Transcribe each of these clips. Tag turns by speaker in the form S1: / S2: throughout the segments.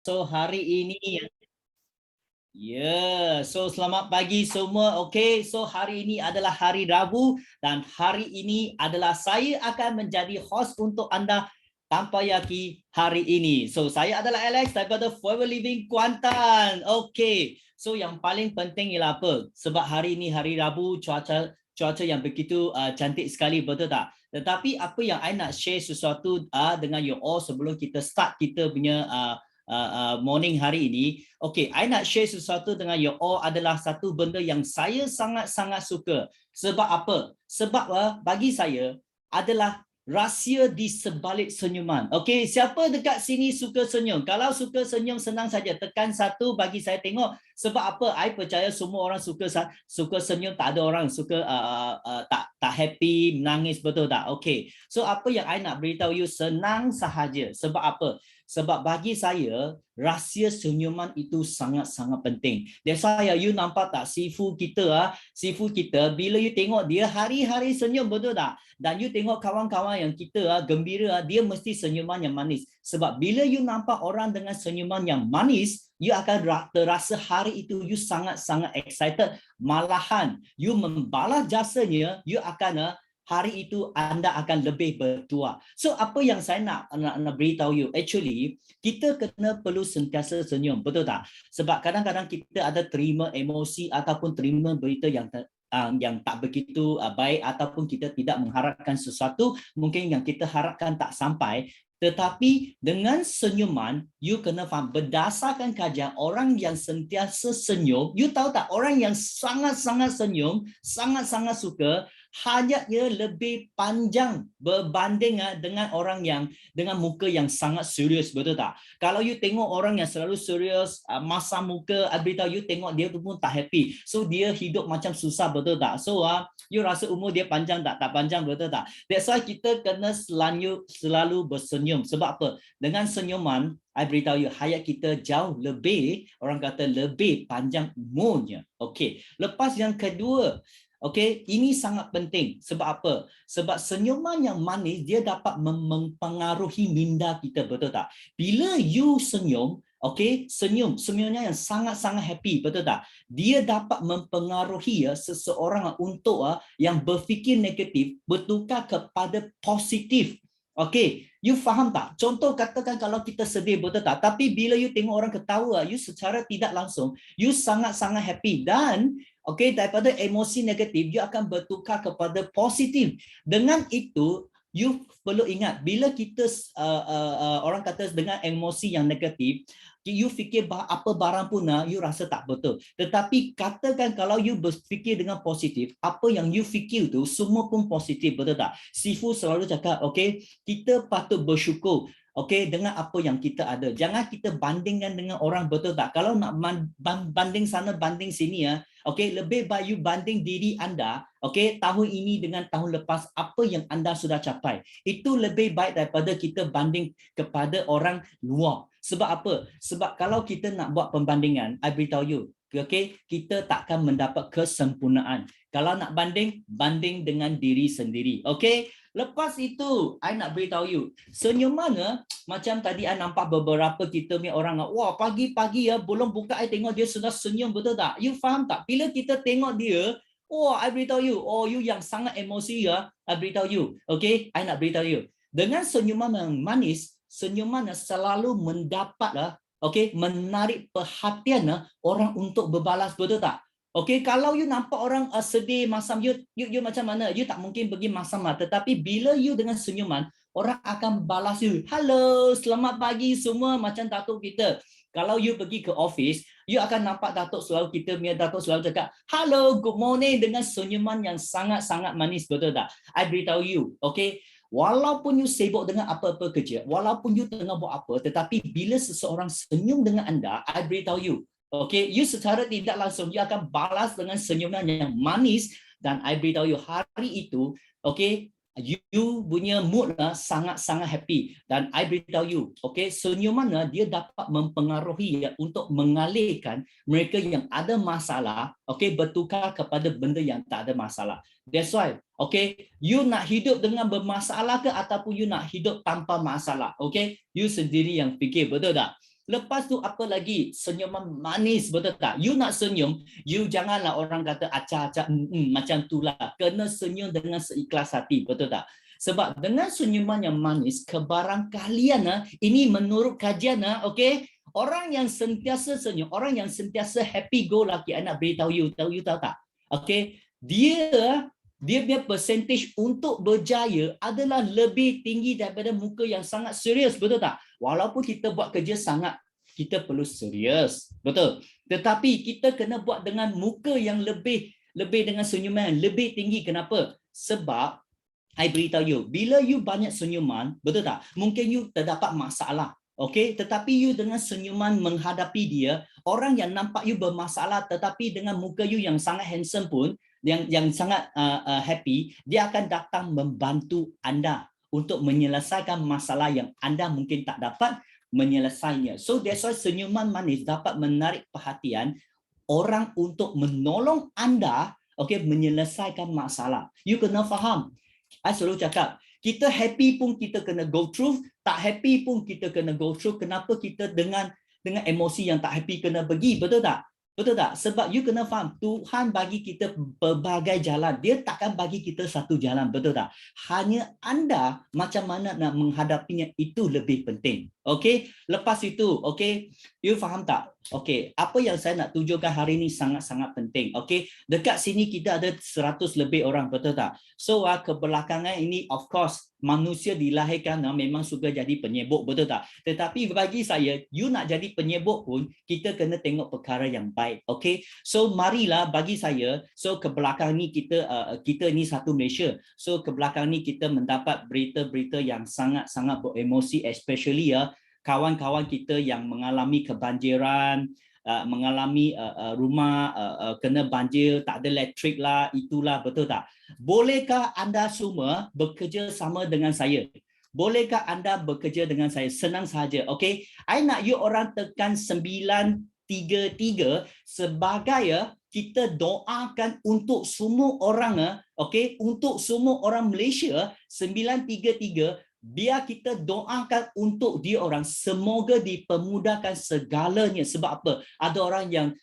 S1: So hari ini so selamat pagi semua. Okay, so hari ini adalah hari Rabu dan hari ini adalah saya akan menjadi host untuk anda tanpa yaki hari ini. So saya adalah Alex daripada Forever Living Kuantan. Okay, so yang paling penting ialah apa? Sebab hari ini hari Rabu, cuaca yang begitu cantik sekali, betul tak? Tetapi apa yang I nak share sesuatu dengan you all sebelum kita start kita punya morning hari ini. Okay, I nak share sesuatu dengan you all adalah satu benda yang saya sangat-sangat suka. Sebab apa? Sebab bagi saya adalah rahsia di sebalik senyuman. Okay, siapa dekat sini suka senyum? Kalau suka senyum, senang saja. Tekan satu bagi saya tengok. Sebab apa? I percaya semua orang suka senyum. Tak ada orang suka tak happy, menangis, betul tak? Okay, so apa yang I nak beritahu you, senang sahaja. Sebab apa? Sebab bagi saya, rahsia senyuman itu sangat-sangat penting. That's why you nampak tak sifu kita, bila you tengok dia hari-hari senyum, betul tak? Dan you tengok kawan-kawan yang kita gembira, dia mesti senyuman yang manis. Sebab bila you nampak orang dengan senyuman yang manis, you akan terasa hari itu you sangat-sangat excited. Malahan, you membalas jasanya, you akan hari itu anda akan lebih bertuah. So apa yang saya nak beritahu you, actually kita kena perlu sentiasa senyum, betul tak? Sebab kadang-kadang kita ada terima emosi ataupun terima berita yang tak begitu baik, ataupun kita tidak mengharapkan sesuatu, mungkin yang kita harapkan tak sampai. Tetapi dengan senyuman, you kena faham, berdasarkan kajian, orang yang sentiasa senyum, you tahu tak, orang yang sangat-sangat senyum, sangat-sangat suka, hayatnya lebih panjang berbanding dengan orang yang dengan muka yang sangat serius, betul tak? Kalau you tengok orang yang selalu serius, masam muka, beritahu you tengok dia pun tak happy. So dia hidup macam susah, betul tak? So you rasa umur dia panjang tak? Tak panjang, betul tak? That's why kita kena selalu bersenyum. Sebab apa? Dengan senyuman, I beritahu you, hayat kita jauh lebih, orang kata lebih panjang umurnya. Okay. Lepas yang kedua, okay, ini sangat penting. Sebab apa? Sebab senyuman yang manis, dia dapat mempengaruhi minda kita, betul tak? Bila you senyum, okay, senyumnya yang sangat-sangat happy, betul tak? Dia dapat mempengaruhi seseorang untuk yang berfikir negatif bertukar kepada positif. Okay, you faham tak? Contoh katakan kalau kita sedih, betul tak? Tapi bila you tengok orang ketawa, you secara tidak langsung, you sangat-sangat happy. Dan okay, daripada emosi negatif, you akan bertukar kepada positif. Dengan itu, you perlu ingat, bila kita orang kata dengan emosi yang negatif, you fikir apa barang pun you rasa tak betul. Tetapi katakan kalau you berfikir dengan positif, apa yang you fikir tu semua pun positif, betul tak? Sifu selalu cakap, okay, kita patut bersyukur, okay, dengan apa yang kita ada. Jangan kita bandingkan dengan orang, betul tak? Kalau nak banding sana, banding sini, okay, lebih baik you banding diri anda, okay, tahun ini dengan tahun lepas, apa yang anda sudah capai. Itu lebih baik daripada kita banding kepada orang luar. Sebab apa? Sebab kalau kita nak buat pembandingan, I beritahu you, okay, kita takkan mendapat kesempurnaan. Kalau nak banding dengan diri sendiri. Okay? Lepas itu, I nak beritahu you, senyuman macam tadi I nampak beberapa kita punya orang, wah pagi-pagi belum buka I tengok dia sudah senyum, betul tak? You faham tak? Bila kita tengok dia, I beritahu you, you yang sangat emosi I beritahu you, okay? I nak beritahu you, dengan senyuman yang manis, senyuman selalu mendapat okay, menarik perhatian orang untuk berbalas, betul tak? Okay, kalau you nampak orang sedih, masam, you macam mana? You tak mungkin pergi masam tetapi bila you dengan senyuman, orang akan balas you. Hello, selamat pagi semua, macam datuk kita. Kalau you pergi ke office, you akan nampak datuk selalu, kita punya datuk selalu cakap, hello, good morning, dengan senyuman yang sangat-sangat manis, betul tak? I beritahu you, okay? Walaupun you sibuk dengan apa-apa kerja, walaupun you tengah buat apa, tetapi bila seseorang senyum dengan anda, I beritahu you, okay, you secara tidak langsung, you akan balas dengan senyuman yang manis, dan I beritahu you, hari itu, okay, you punya mood sangat-sangat happy. Dan I beritahu you, okay, senyuman dia dapat mempengaruhi untuk mengalihkan mereka yang ada masalah, okay, bertukar kepada benda yang tak ada masalah. That's why, okay, you nak hidup dengan bermasalah ke ataupun you nak hidup tanpa masalah, okay, you sendiri yang fikir, betul tak? Lepas tu apa lagi? Senyuman manis, betul tak? You nak senyum, you janganlah orang kata acak-acak macam itulah. Kena senyum dengan seikhlas hati, betul tak? Sebab dengan senyuman yang manis, kebarangkalian ini menurut kajian, okey, orang yang sentiasa senyum, orang yang sentiasa happy go lucky, I nak beritahu you, tahu tak? Okey, dia punya percentage untuk berjaya adalah lebih tinggi daripada muka yang sangat serius, betul tak? Walaupun kita buat kerja sangat, kita perlu serius, betul. Tetapi kita kena buat dengan muka yang lebih dengan senyuman yang lebih tinggi. Kenapa? Sebab I beritahu you, bila you banyak senyuman, betul tak? Mungkin you terdapat masalah. Okey, tetapi you dengan senyuman menghadapi dia, orang yang nampak you bermasalah tetapi dengan muka you yang sangat handsome pun, yang sangat happy, dia akan datang membantu anda untuk menyelesaikan masalah yang anda mungkin tak dapat menyelesainya. So that's why senyuman manis dapat menarik perhatian orang untuk menolong anda, okey, menyelesaikan masalah. You kena faham. I selalu cakap, kita happy pun kita kena go through, tak happy pun kita kena go through. Kenapa kita dengan emosi yang tak happy kena pergi, betul tak? Betul tak? Sebab you kena faham, Tuhan bagi kita berbagai jalan. Dia takkan bagi kita satu jalan, betul tak? Hanya anda macam mana nak menghadapinya, itu lebih penting. Okey, lepas itu, okey, you faham tak? Okey, apa yang saya nak tunjukkan hari ini sangat-sangat penting. Okey, dekat sini kita ada 100 lebih orang, betul tak? So, kebelakangan ini of course manusia dilahirkan memang suka jadi penyebok, betul tak? Tetapi bagi saya, you nak jadi penyebok pun, kita kena tengok perkara yang baik. Okey, so marilah bagi saya, so kebelakang ni kita ni satu Malaysia. So kebelakang ni kita mendapat berita-berita yang sangat-sangat beremosi, especially kawan-kawan kita yang mengalami kebanjiran, mengalami rumah kena banjir, tak ada elektrik lah, itulah, betul tak? Bolehkah anda semua bekerja sama dengan saya? Bolehkah anda bekerja dengan saya? Senang saja, okey? I nak you orang tekan 933 sebagai kita doakan untuk semua orang, okey? Untuk semua orang Malaysia, 933, biar kita doakan untuk dia orang, semoga dipermudahkan segalanya. Sebab apa? Ada orang yang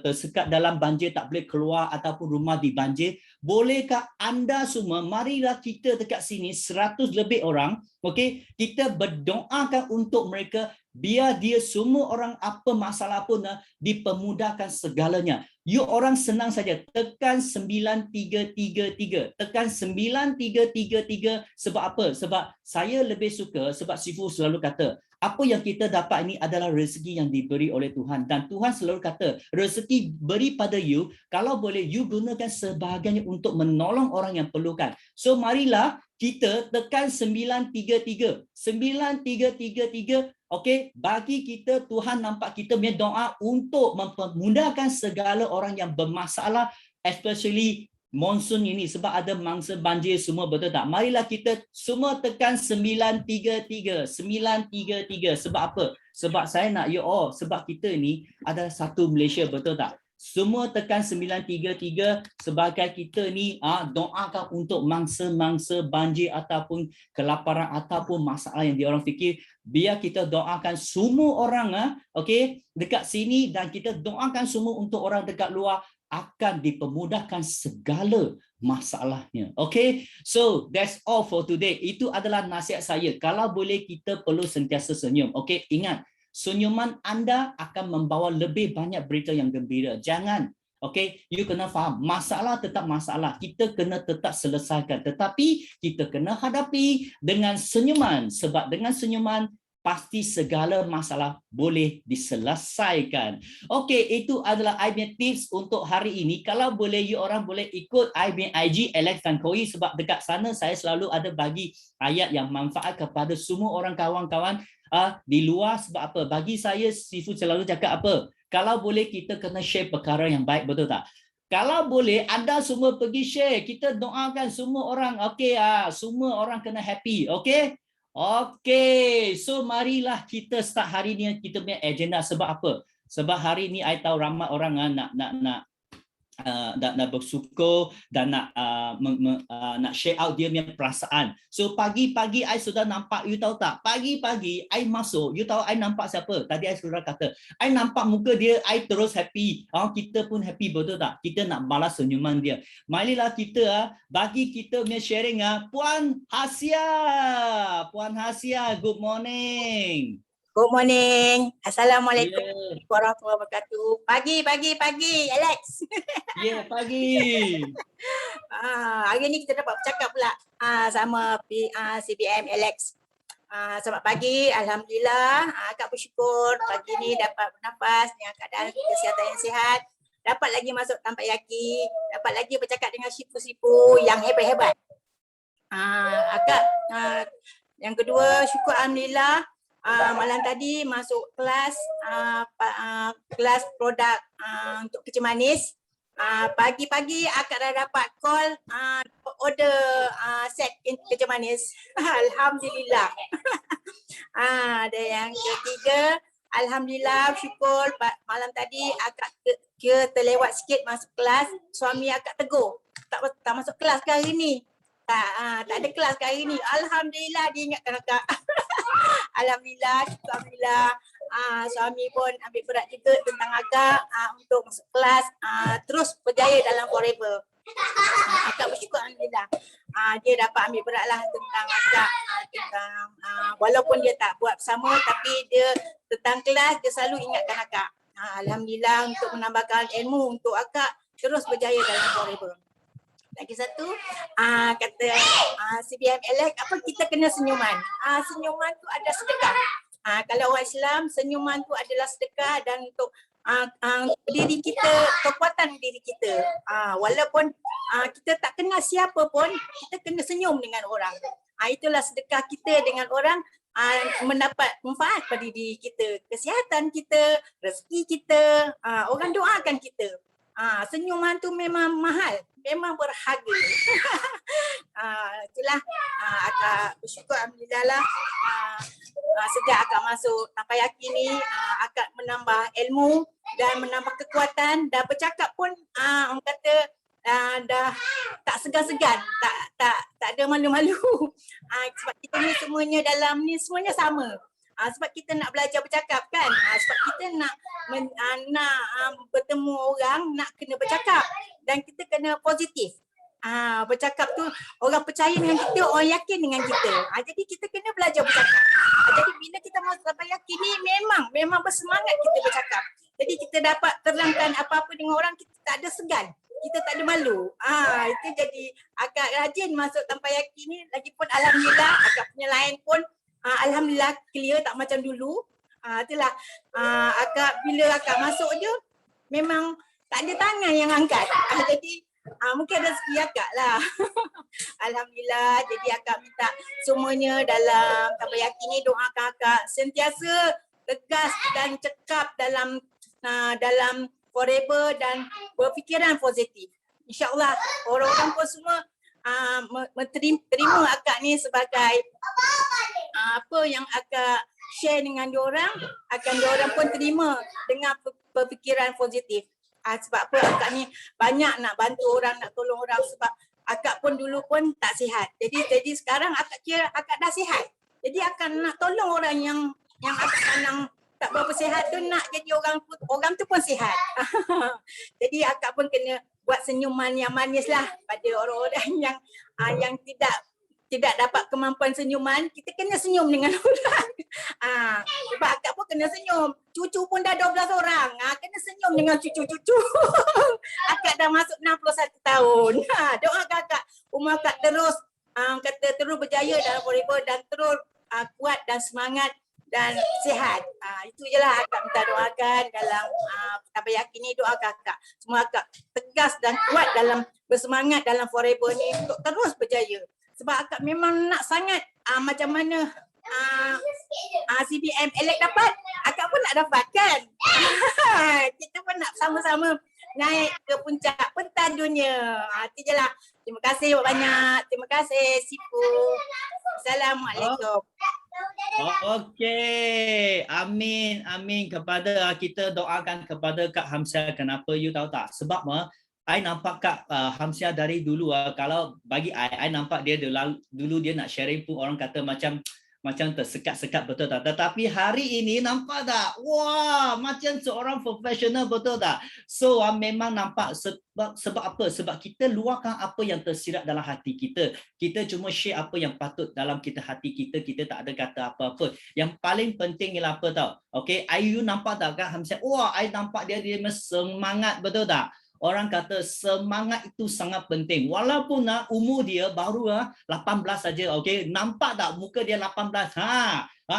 S1: tersekat dalam banjir, tak boleh keluar ataupun rumah dibanjir. Bolehkah anda semua, marilah kita dekat sini 100 lebih orang, okey, kita berdoakan untuk mereka, biar dia semua orang apa masalah pun dipermudahkan segalanya. You orang senang saja, tekan 9333, tekan 9333. Sebab apa? Sebab saya lebih suka, sebab Sifu selalu kata, apa yang kita dapat ini adalah rezeki yang diberi oleh Tuhan. Dan Tuhan selalu kata, rezeki beri pada you, kalau boleh you gunakan sebahagiannya untuk menolong orang yang perlukan. So marilah kita tekan 933. 9333. Okey, bagi kita, Tuhan nampak kita punya doa untuk mempermudahkan segala orang yang bermasalah, especially monsun ini, sebab ada mangsa banjir semua, betul tak? Marilah kita semua tekan 933. 933. Sebab apa? Sebab saya nak you all, sebab kita ni adalah satu Malaysia, betul tak? Semua tekan 933 sebagai kita ni doakan untuk mangsa-mangsa banjir ataupun kelaparan ataupun masalah yang diorang fikir, biar kita doakan semua orang okey dekat sini, dan kita doakan semua untuk orang dekat luar akan dipermudahkan segala masalahnya. Okay, so that's all for today. Itu adalah nasihat saya. Kalau boleh kita perlu sentiasa senyum. Okay, ingat, senyuman anda akan membawa lebih banyak berita yang gembira. Jangan, okay, you kena faham, masalah tetap masalah. Kita kena tetap selesaikan. Tetapi kita kena hadapi dengan senyuman. Sebab dengan senyuman, pasti segala masalah boleh diselesaikan. Okey, itu adalah I punya tips untuk hari ini. Kalau boleh, you orang boleh ikut I punya IG Alex Tan Koi, sebab dekat sana saya selalu ada bagi ayat yang manfaat kepada semua orang kawan-kawan di luar. Sebab apa? Bagi saya, Sifu selalu cakap apa? Kalau boleh kita kena share perkara yang baik, betul tak? Kalau boleh anda semua pergi share, kita doakan semua orang. Okey, semua orang kena happy. Okey? Okey, so marilah kita start hari ni kita punya agenda. Sebab apa? Sebab hari ni I tahu ramai orang nak nak bersyukur dan nak share out dia punya perasaan. So pagi-pagi I sudah nampak, you tahu tak? Pagi-pagi I masuk, you tahu I nampak siapa? Tadi I sudah kata, I nampak muka dia, I terus happy. Kita pun happy, betul tak? Kita nak balas senyuman dia. Marilah kita bagi kita punya sharing Puan Hasia. Puan Hasia, good morning.
S2: Good morning. Assalamualaikum warahmatullahi wabarakatuh. Pagi, Alex.
S1: Ya, pagi.
S2: Hari ni kita dapat bercakap pula sama CBM Alex. Selamat pagi, Alhamdulillah. Akak bersyukur pagi ni dapat bernafas dengan keadaan kesihatan yang sihat. Dapat lagi masuk Tampak Yaki. Dapat lagi bercakap dengan sipu-sipu yang hebat-hebat. Akak, yang kedua, syukur Alhamdulillah. Malam tadi masuk kelas kelas produk untuk kecil manis. Pagi-pagi akak dah dapat call order set kecil manis. Alhamdulillah. Dan yang ketiga, Alhamdulillah syukur malam tadi akak terlewat sikit masuk kelas. Suami akak tegur. Tak masuk kelas ke hari ni? Tak ada kelas ke hari ni. Alhamdulillah dia ingatkan akak. Alhamdulillah, syukur Alhamdulillah. Suami pun ambil berat juga tentang akak untuk masuk kelas, terus berjaya dalam forever. Akak bersyukur Alhamdulillah. Dia dapat ambil berat lah tentang akak, tentang walaupun dia tak buat bersama tapi dia tentang kelas dia selalu ingatkan akak. Alhamdulillah untuk menambahkan ilmu untuk akak terus berjaya dalam forever. Lagi satu, kata CBM Alex, apa kita kena senyuman. Senyuman tu ada sedekah. Kalau orang Islam, senyuman tu adalah sedekah dan untuk diri kita, kekuatan diri kita. Walaupun kita tak kenal siapa pun, kita kena senyum dengan orang. Itulah sedekah kita dengan orang, mendapat manfaat pada diri kita, kesihatan kita, rezeki kita, orang doakan kita. Senyuman tu memang mahal, memang berharga. Itulah akak bersyukur Alhamdulillah lah. Sejak akak masuk Tampak Yaki ni, akak menambah ilmu dan menambah kekuatan dan bercakap pun orang kata dah tak segan-segan, tak ada malu-malu. Sebab kita ni semuanya dalam ni semuanya sama. Sebab kita nak belajar bercakap kan, sebab kita nak bertemu orang, nak kena bercakap dan kita kena positif. Bercakap tu orang percaya dengan kita, orang yakin dengan kita. Jadi kita kena belajar bercakap. Jadi bila kita masuk Tampak Yaki ni memang bersemangat kita bercakap. Jadi kita dapat terangkan apa-apa dengan orang, kita tak ada segan. Kita tak ada malu. Itu jadi agak rajin masuk Tampak Yaki ni. Lagipun Alhamdulillah akak punya line pun Alhamdulillah clear, tak macam dulu. Itulah akak bila akak masuk je memang tak ada tangan yang angkat. Jadi mungkin rezeki akak lah. Alhamdulillah. Jadi akak minta semuanya dalam Tampak Yaki ni doakan akak sentiasa tegas dan cekap dalam forever dan berfikiran positif. InsyaAllah orang-orang pun semua terima akak ni sebagai apa yang akak share dengan diorang, akan diorang pun terima dengan berfikiran positif. Sebab apa akak ni banyak nak bantu orang, nak tolong orang sebab akak pun dulu pun tak sihat. Jadi sekarang akak kira akak dah sihat. Jadi akan nak tolong orang yang akak pandang tak berapa sihat tu, nak jadi orang tu pun sihat. Jadi akak pun kena buat senyuman yang manis lah pada orang-orang yang tidak dapat kemampuan senyuman. Kita kena senyum dengan orang. Sebab akak pun kena senyum. Cucu pun dah 12 orang. Kena senyum dengan cucu-cucu. Akak dah masuk 61 tahun. Doakan akak, umur akak terus terus berjaya dalam forever dan terus kuat dan semangat dan sihat. Itu je lah akak minta doakan dalam Tampak Yaki ni. Doakan akak. Semua akak tegas dan kuat dalam bersemangat dalam forever ni untuk terus berjaya. Sebab akak memang nak sangat macam mana CBM Alex dapat, akak pun nak dapat kan. Kita pun nak sama-sama naik ke puncak pentas dunia. Itu je lah. Terima kasih banyak. Terima kasih Sipu. Assalamualaikum.
S1: Okey, amin kepada kita doakan kepada Kak Hamzah. Kenapa you tahu tak? Sebab I nampak Kak Hamsia dari dulu kalau bagi I nampak dia dulu dia nak sharing pun orang kata macam tersekat-sekat betul tak? Tetapi hari ini nampak tak? Wah, macam seorang profesional betul tak? So memang nampak sebab apa? Sebab kita luahkan apa yang tersirat dalam hati kita. Kita cuma share apa yang patut dalam hati kita. Kita tak ada kata apa-apa. Yang paling penting ialah apa tau? Okay, you nampak tak Kak Hamsia? Wah, I nampak dia semangat betul tak? Orang kata semangat itu sangat penting. Walaupun umur dia baru 18 saja, okey. Nampak tak muka dia 18?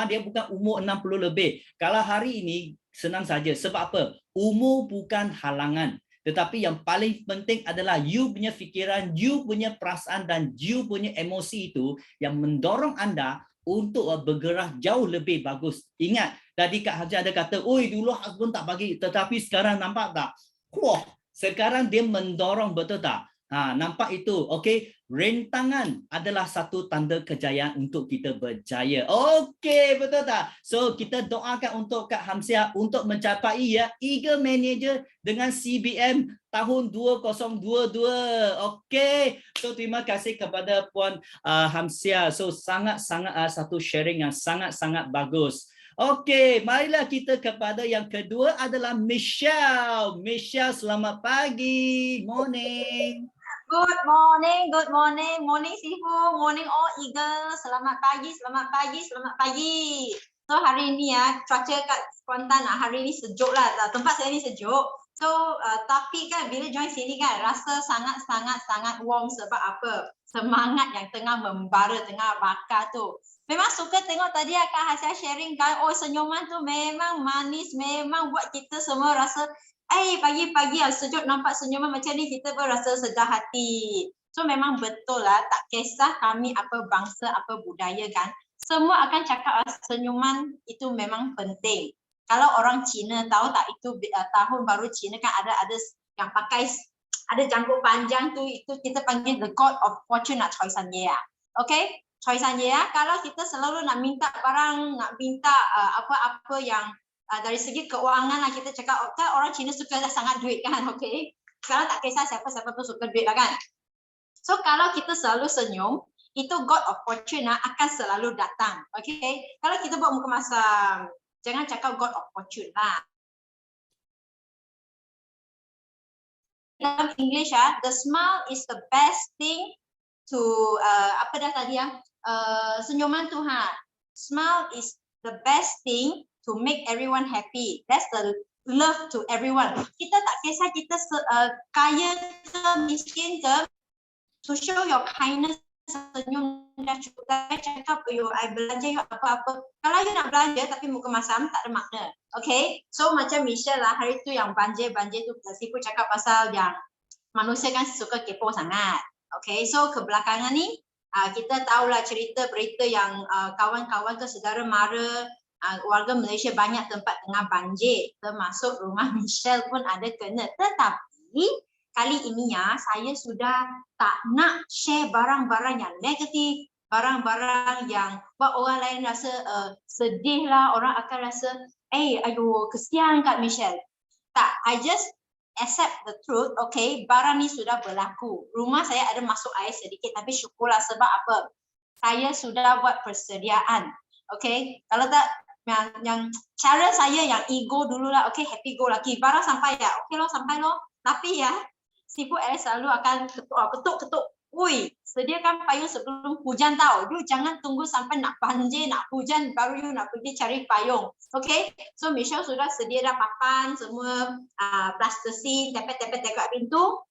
S1: Dia bukan umur 60 lebih. Kalau hari ini senang saja. Sebab apa? Umur bukan halangan. Tetapi yang paling penting adalah you punya fikiran, you punya perasaan dan you punya emosi itu yang mendorong anda untuk bergerak jauh lebih bagus. Ingat, tadi Kak Haji ada kata, oi dulu aku pun tak bagi, tetapi sekarang nampak tak? Wah, sekarang dia mendorong betul tak? Nampak itu, okey. Rentangan adalah satu tanda kejayaan untuk kita berjaya. Okey, betul tak? So kita doakan untuk Kak Hamsia untuk mencapai Eagle Manager dengan CBM tahun 2022. Okey. So terima kasih kepada Puan Hamsia. So sangat-sangat satu sharing yang sangat-sangat bagus. Okey, marilah kita kepada yang kedua adalah Michelle. Michelle, selamat pagi. Morning.
S3: Good morning Sifu, morning all Eagle. Selamat pagi. So hari ini cuaca kat Kuantan hari ini sejuk lah. Tempat saya ni sejuk. So tapi kan bila join sini kan rasa sangat warm sebab apa? Semangat yang tengah membara, tengah bakar tu. Memang suka tengok tadi Kak Hasia sharing kan, senyuman tu memang manis, memang buat kita semua rasa pagi-pagi sejuk nampak senyuman macam ni kita pun rasa segar hati. So memang betul lah, tak kisah kami apa bangsa, apa budaya kan, semua akan cakap senyuman itu memang penting. Kalau orang Cina tahu tak itu tahun baru Cina kan ada yang pakai ada janggut panjang tu, itu kita panggil the god of fortune nak Choi San Ye. Okay? Choi San Ye, kalau kita selalu nak minta barang, nak minta apa-apa yang dari segi keuangan lah kita cakap, kan orang Cina suka sangat duit kan, okay? Sekarang tak kisah siapa-siapa tu suka duit lah kan. So kalau kita selalu senyum, itu God of Fortune akan selalu datang, okay? Kalau kita buat muka masam, jangan cakap God of Fortune lah. Dalam English the smile is the best thing to apa dah tadi senyuman tu smile is the best thing to make everyone happy. That's the love to everyone. Kita tak kisah kita kaya ke miskin ke, to show your kindness, senyum dah cukup. Cakap I belanja apa-apa. Kalau you nak belanja tapi muka masam tak ada makna. Okay, so macam Michelle lah hari tu yang banjir tu Sifu cakap pasal yang manusia kan suka kepo sangat. Okay, so kebelakangan ni kita tahulah cerita berita yang kawan-kawan ke saudara mara warga Malaysia banyak tempat tengah banjir, termasuk rumah Michelle pun ada kena. Tetapi kali ini saya sudah tak nak share barang-barang yang negatif, barang-barang yang buat orang lain rasa sedih lah, orang akan rasa aduh kesian kat Michelle. Tak, I just accept the truth. Okay, barang ni sudah berlaku. Rumah saya ada masuk air sedikit, tapi syukurlah sebab apa? Saya sudah buat persediaan. Okay, kalau tak yang cara saya yang ego dululah, okay, happy go lucky. Barang sampai okay lo, sampai lo. Tapi Sifu selalu akan ketuk. Ui, sediakan payung sebelum hujan tau. You jangan tunggu sampai nak banjir, nak hujan baru you nak pergi cari payung. Okay, so Michelle sudah sedia dah papan semua, plastasi, tepet-tepet dekat pintu.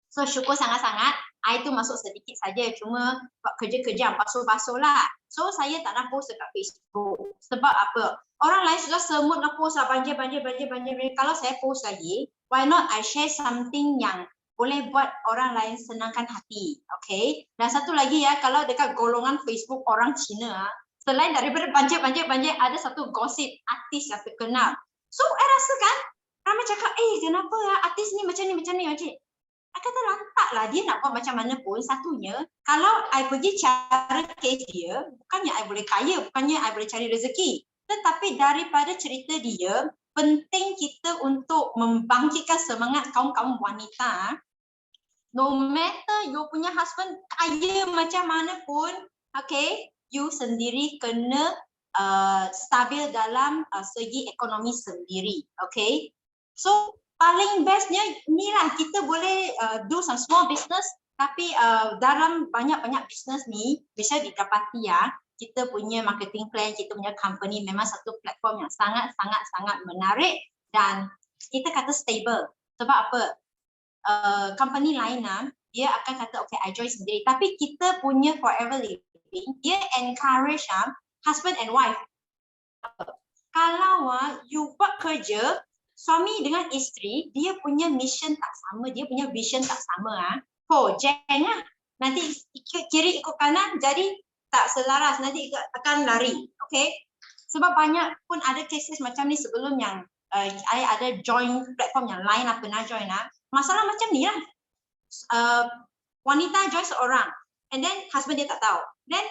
S3: So syukur sangat-sangat. Air tu masuk sedikit saja, cuma buat kerja-kerja basuh-basuh lah. So saya tak nak post dekat Facebook. Sebab apa? Orang lain sudah semut nak post lah banjir. Kalau saya post lagi, why not I share something yang boleh buat orang lain senangkan hati. Okay? Dan satu lagi kalau dekat golongan Facebook orang Cina, selain daripada banjir, ada satu gosip artis yang terkenal. So I rasa kan, ramai cakap, kenapa artis ni macam ni. I kata lantak lah, dia nak buat macam mana pun. Satunya, kalau I pergi cara kes dia, bukannya I boleh kaya, bukannya I boleh cari rezeki. Tetapi daripada cerita dia, penting kita untuk membangkitkan semangat kaum-kaum wanita No matter you punya husband kaya macam mana pun, okay, you sendiri kena stabil dalam segi ekonomi sendiri, okay. So paling bestnya inilah kita boleh do some small business, tapi dalam banyak-banyak business ni bisa didapati ya, kita punya marketing plan, kita punya company memang satu platform yang sangat menarik dan kita kata stable. Sebab apa? Company lain dia akan kata okay I join sendiri, tapi kita punya Forever Living dia encourage husband and wife. Kalau you buat kerja suami dengan isteri, dia punya mission tak sama, dia punya vision tak sama jeng nanti ikut kiri ikut kanan jadi tak selaras, nanti akan lari, okay. Sebab banyak pun ada cases macam ni sebelum yang I ada join platform yang lain pernah join masalah macam ni lah. Wanita join seorang and then husband dia tak tahu, then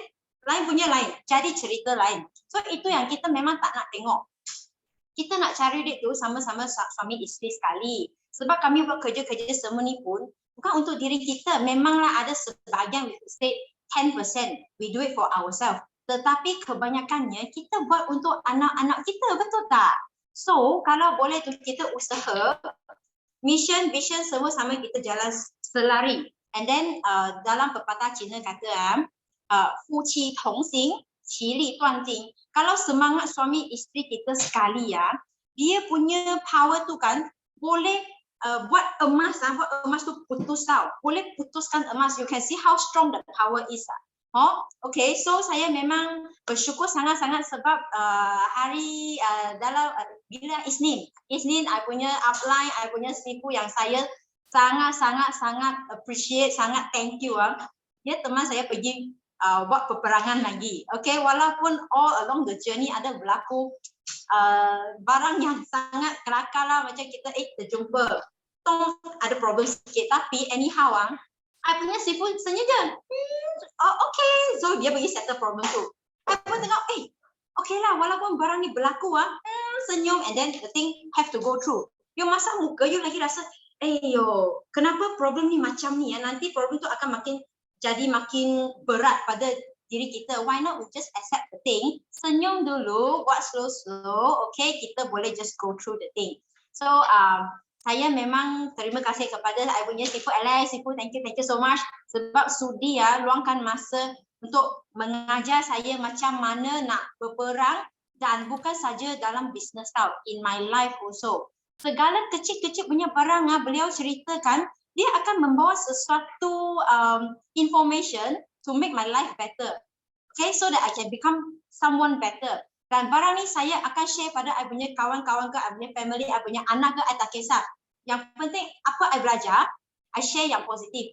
S3: lain punya lain, jadi cerita lain. So itu yang kita memang tak nak tengok. Kita nak cari duit tu sama-sama suami isteri sekali. Sebab kami buat kerja-kerja semua ni pun bukan untuk diri kita, memanglah ada sebahagian we say 10% we do it for ourselves, tetapi kebanyakannya kita buat untuk anak-anak kita, betul tak? So kalau boleh tu kita usaha mission, vision semua sama, kita jalan selari. And then dalam pepatah Cina kata fuqi tongxing, qili duanjing. Kalau semangat suami isteri kita sekali dia punya power tu kan boleh buat emas tu putus tau. Boleh putuskan emas. You can see how strong the power is. Okay, so saya memang bersyukur sangat-sangat sebab hari dalam bila Isnin I punya upline, I punya sifu yang saya sangat appreciate, sangat thank you dia teman saya pergi buat peperangan lagi. Okay, walaupun all along the journey ada berlaku barang yang sangat kelakar lah, macam kita terjumpa ada problem sikit, tapi anyhow I punya sifu senyum je. Okay, so dia pergi settle problem tu. I pun tengok, okay lah, walaupun barang ni berlaku senyum, and then the thing have to go through. You masak muka, you lagi rasa, kenapa problem ni macam ni nanti problem tu akan makin berat pada diri kita. Why not we just accept the thing, senyum dulu, buat slow, okay, kita boleh just go through the thing. So saya memang terima kasih kepada saya punya sifu Alex, sifu thank you so much sebab sudi luangkan masa untuk mengajar saya macam mana nak berperang, dan bukan saja dalam bisnes tau, in my life also. Segala kecil-kecil punya barang beliau ceritakan, dia akan membawa sesuatu information to make my life better. Okay, so that I can become someone better. Dan barang ni saya akan share pada I punya kawan-kawan ke, I punya family, I punya anak ke, I tak kisah. Yang penting apa I belajar, I share yang positif.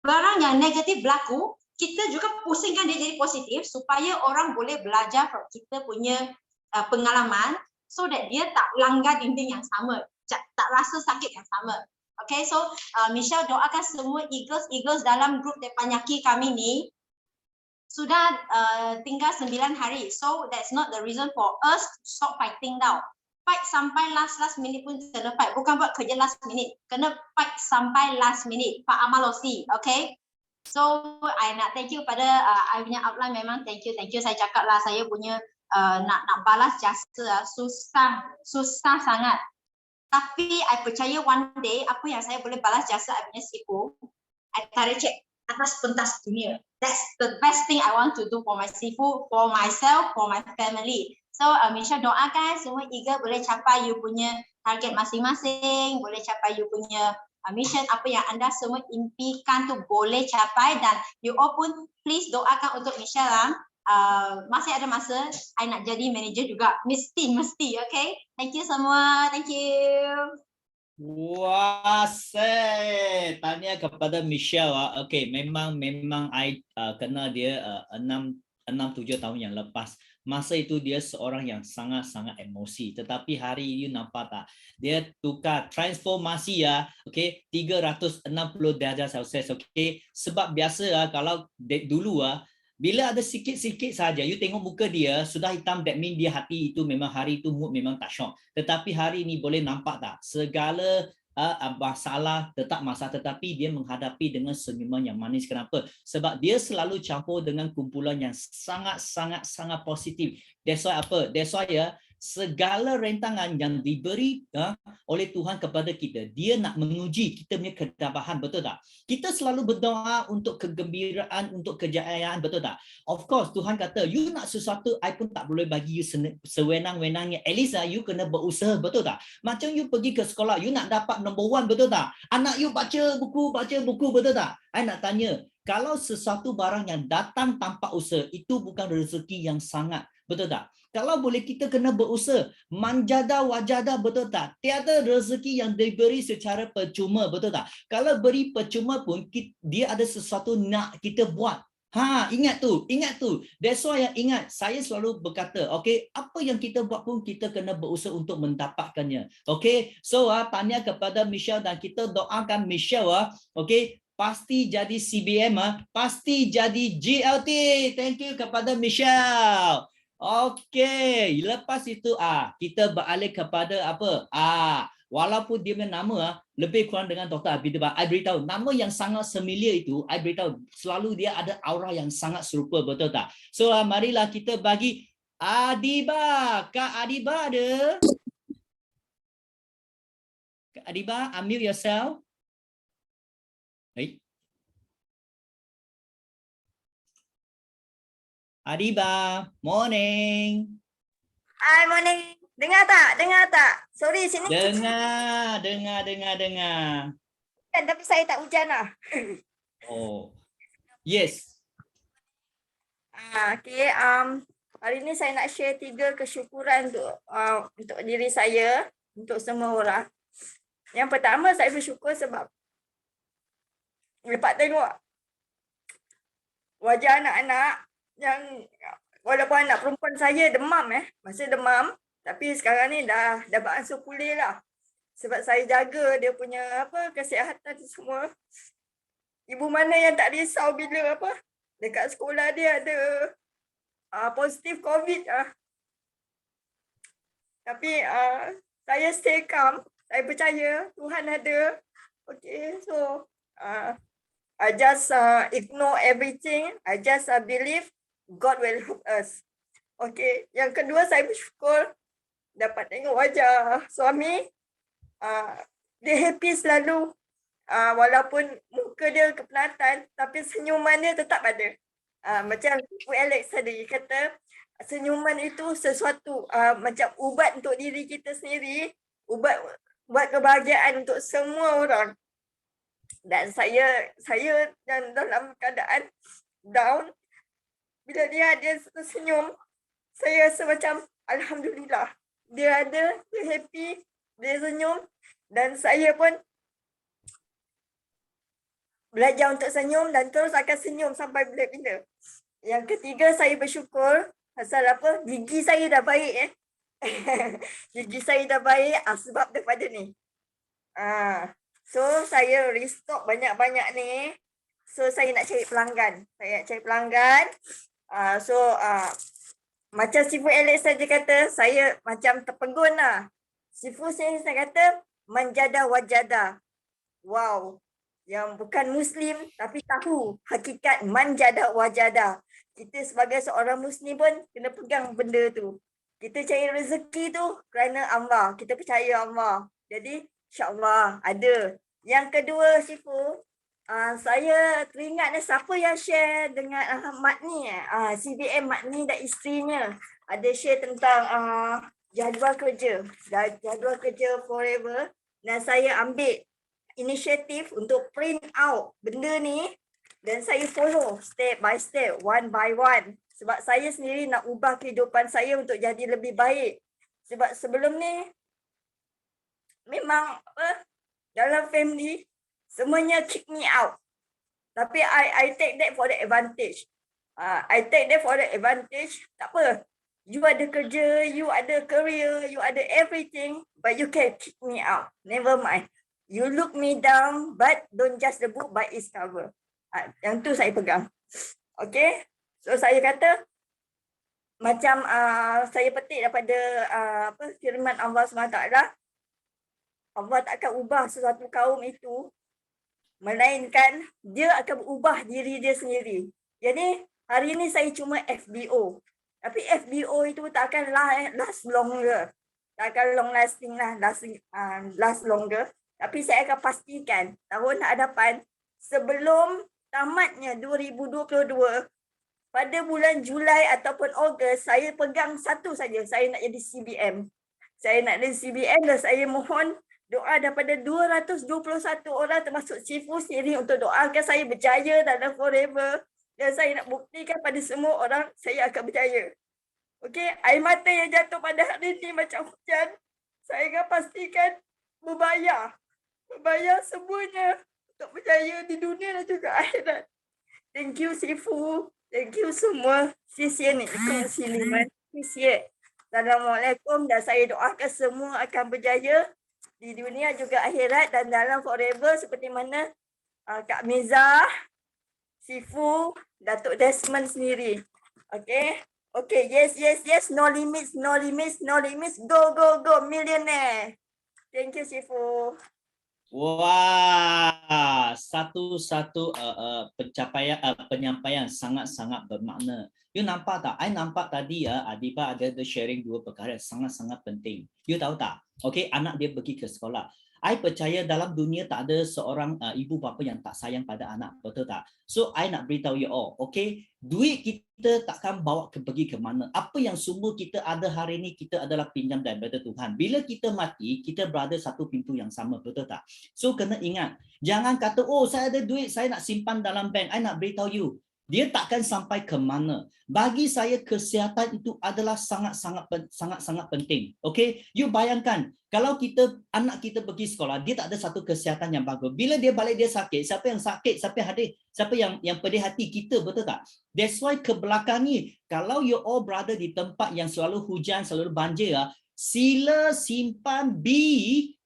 S3: Barang yang negatif berlaku, kita juga pusingkan dia jadi positif supaya orang boleh belajar from kita punya pengalaman, so that dia tak langgar dinding yang sama, tak rasa sakit yang sama. Okay, so Michelle doakan semua Eagles dalam grup Tepanyaki kami ni sudah tinggal 9 hari. So that's not the reason for us to stop fighting now. Fight sampai last minute pun kena fight. Bukan buat kerja last minute. Kena fight sampai last minute. Pak Amalosi, okay? So I nak thank you pada I punya outline, memang thank you. Saya cakap lah, saya punya nak balas jasa susah sangat. Tapi I percaya one day apa yang saya boleh balas jasa I punya sifu, I tarik cek atas pentas dunia. That's the best thing I want to do for my sifu, for myself, for my family. So Michelle doakan semua Eagle boleh capai you punya target masing-masing, boleh capai you punya mission, apa yang anda semua impikan tu boleh capai, dan you all pun please doakan untuk Michelle masih ada masa I nak jadi manager juga, mesti, okay? Thank you semua, thank you.
S1: Wah, saya tanya kepada Michelle okay, memang I kenal dia 6-7 tahun yang lepas. Masa itu dia seorang yang sangat emosi, tetapi hari ini nampak tak, dia tukar transformasi okay, 360 darjah Celsius, okay. Sebab biasa kalau dulu bila ada sikit-sikit saja you tengok muka dia sudah hitam, that mean dia hati itu memang hari itu mood memang tak syok. Tetapi hari ini boleh nampak tak, segala masalah, tetap masalah, tetapi dia menghadapi dengan senyuman yang manis. Kenapa? Sebab dia selalu campur dengan kumpulan yang sangat positif. That's why apa? That's why segala rentangan yang diberi oleh Tuhan kepada kita, dia nak menguji kita punya ketabahan, betul tak? Kita selalu berdoa untuk kegembiraan, untuk kejayaan, betul tak? Of course, Tuhan kata, you nak sesuatu, I pun tak boleh bagi you sewenang-wenangnya. At least you kena berusaha, betul tak? Macam you pergi ke sekolah, you nak dapat number 1, betul tak? Anak you baca buku, betul tak? I nak tanya, kalau sesuatu barang yang datang tanpa usaha, itu bukan rezeki yang sangat, betul tak? Kalau boleh kita kena berusaha, manjada wajada, betul tak? Tiada rezeki yang diberi secara percuma, betul tak? Kalau beri percuma pun dia ada sesuatu nak kita buat. Ingat tu. That's why ingat, saya selalu berkata, okay, apa yang kita buat pun kita kena berusaha untuk mendapatkannya. Okay, so tanya kepada Michelle dan kita doakan Michelle, okay, pasti jadi CBM, pasti jadi GLT. Thank you kepada Michelle. Okey, lepas itu kita beralih kepada apa? Walaupun dia punya nama lebih kurang dengan Dr. Abidabah, I beritahu nama yang sangat familiar itu, I beritahu selalu dia ada aura yang sangat serupa, betul tak? So marilah kita bagi Adiba. Kak Adiba ada? Kak Adiba, unmute yourself. Hey. Adiba, morning.
S2: Hai, morning. Dengar tak? Sorry, sini.
S1: Dengar.
S2: Kan, tapi saya tak hujan lah.
S1: Oh, yes.
S2: Okay, hari ni saya nak share 3 kesyukuran untuk diri saya, untuk semua orang. Yang pertama, saya bersyukur sebab dapat tengok wajah anak-anak yang walaupun anak perempuan saya demam masih demam, tapi sekarang ni dah beransur pulih lah. Sebab saya jaga dia punya kesihatan semua. Ibu mana yang tak risau bila dekat sekolah dia ada positif COVID Tapi saya stay calm, saya percaya Tuhan ada. Okay, so I just ignore everything. I just believe God will help us. Okay, yang kedua saya bersyukur dapat tengok wajah suami. Dia happy selalu. Walaupun muka dia kepenatan, tapi senyuman dia tetap ada. Macam Ibu Alex tadi kata, senyuman itu sesuatu macam ubat untuk diri kita sendiri, ubat kebahagiaan untuk semua orang. Dan saya dalam keadaan down, bila dia tersenyum, saya rasa macam alhamdulillah. Dia ada, dia happy, dia senyum, dan saya pun belajar untuk senyum dan terus akan senyum sampai bila-bila. Yang ketiga, saya bersyukur pasal gigi saya dah baik gigi saya dah baik sebab daripada ni. So saya restock banyak-banyak ni. So saya nak cari pelanggan. Macam Sifu Alex saja kata, saya macam terpegun lah. Sifu saya kata, manjada wajada. Wow. Yang bukan Muslim tapi tahu hakikat manjada wajada. Kita sebagai seorang Muslim pun kena pegang benda tu. Kita cari rezeki tu kerana Allah. Kita percaya Allah. Jadi insyaAllah ada. Yang kedua Sifu, saya teringat siapa yang share dengan Mak Ni CBM Mak Ni dan isterinya ada share tentang jadual kerja forever, dan saya ambil inisiatif untuk print out benda ni dan saya follow step by step, one by one, sebab saya sendiri nak ubah kehidupan saya untuk jadi lebih baik. Sebab sebelum ni memang dalam family semuanya kick me out. Tapi I take that for the advantage. Tak apa. You ada kerja, you ada career, you ada everything, but you can kick me out. Never mind. You look me down, but don't judge the book by its cover. Yang tu saya pegang. Okay. So saya kata, macam saya petik daripada firman Allah SWT,
S4: Allah tak akan ubah sesuatu kaum itu, melainkan dia akan ubah diri dia sendiri. Jadi hari ini saya cuma FBO. Tapi FBO itu tak akan last longer. Tak akan long lasting lah, last longer. Tapi saya akan pastikan tahun hadapan sebelum tamatnya 2022, pada bulan Julai ataupun Ogos, saya pegang satu saja, saya nak jadi CBM. Saya nak jadi CBM dan saya mohon doa daripada 221 orang termasuk Cifu sendiri untuk doakan saya berjaya dalam forever. Dan saya nak buktikan pada semua orang saya akan berjaya. Okey, air mata yang jatuh pada hari ini macam hujan. Saya akan pastikan berbayar. Berbayar semuanya untuk berjaya di dunia dan juga akhirat. Thank you Cifu. Thank you semua. 谢谢你，恭喜你们，谢谢。Assalamualaikum dan saya doakan semua akan berjaya di dunia juga akhirat dan dalam forever seperti mana Kak Miza, Sifu, Datuk Desmond sendiri. Okay. Okay, yes. No limits. Go, millionaire. Thank you, Sifu.
S1: Wah, satu penyampaian sangat-sangat bermakna. You nampak tak? I nampak tadi ya, Adiba ada sharing dua perkara sangat-sangat penting. You tahu tak? Okay, anak dia pergi ke sekolah. I percaya dalam dunia tak ada seorang ibu bapa yang tak sayang pada anak, betul tak? So I nak beritahu you all, okay? Duit kita takkan bawa pergi ke mana. Apa yang semua kita ada hari ini kita adalah pinjam daripada Tuhan. Bila kita mati, kita berada satu pintu yang sama, betul tak? So kena ingat, jangan kata oh saya ada duit, saya nak simpan dalam bank. I nak beritahu you, dia takkan sampai ke mana. Bagi saya kesihatan itu adalah sangat-sangat penting. Okay, you bayangkan kalau anak kita pergi sekolah, dia tak ada satu kesihatan yang bagus. Bila dia balik dia sakit, siapa yang sakit, siapa yang pedih hati kita, betul tak? That's why ke belakang ni, kalau you all berada di tempat yang selalu hujan, selalu banjir, sila simpan B,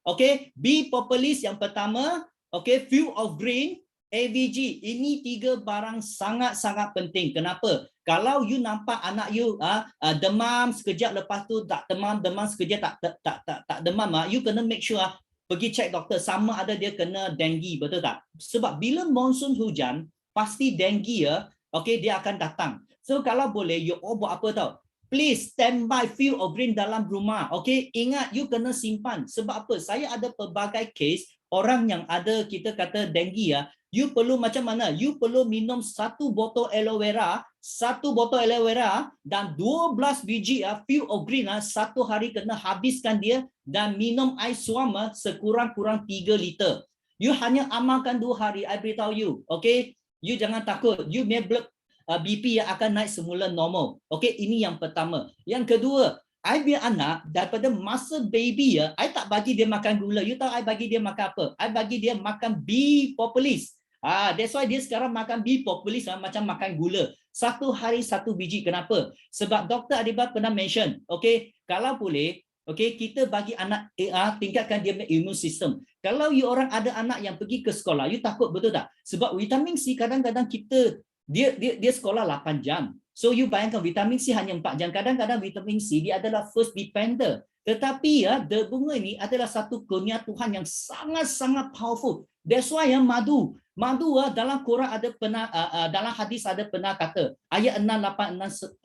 S1: okay, B Propolis yang pertama, okay, Field of Green, AVG. Ini tiga barang sangat-sangat penting. Kenapa? Kalau you nampak anak you demam sekejap, lepas tu tak demam sekejap tak demam, you kena make sure pergi check doktor sama ada dia kena dengue, betul tak? Sebab bila monsun hujan, pasti dengue okay, dia akan datang. So kalau boleh you all buat apa tau? Please standby Field of Green dalam rumah. Okay, ingat you kena simpan. Sebab apa? Saya ada pelbagai case orang yang ada kita kata dengue you perlu macam mana? You perlu minum satu botol aloe vera dan 12 biji Field of Green satu hari kena habiskan dia dan minum air suam sekurang-kurang 3 liter. You hanya amalkan 2 hari, I beritahu you. Okay? You jangan takut. You blood BP akan naik semula normal. Okay? Ini yang pertama. Yang kedua, I biar anak daripada masa baby I tak bagi dia makan gula. You tahu I bagi dia makan apa? I bagi dia makan B Propolis. That's why dia sekarang makan B Propolis macam makan gula. Satu hari satu biji. Kenapa? Sebab Dr. Adiba pernah mention, okay, kalau boleh, okay, kita bagi anak tingkatkan dia immune system. Kalau you orang ada anak yang pergi ke sekolah, you takut, betul tak? Sebab vitamin C kadang-kadang dia sekolah 8 jam. So you bayangkan vitamin C hanya 4 jam. Kadang-kadang vitamin C dia adalah first depender. Tetapi bunga ini adalah satu kurnia Tuhan yang sangat-sangat powerful. That's why madu dalam Quran ada pernah dalam hadis ada pernah kata ayat 6:8-69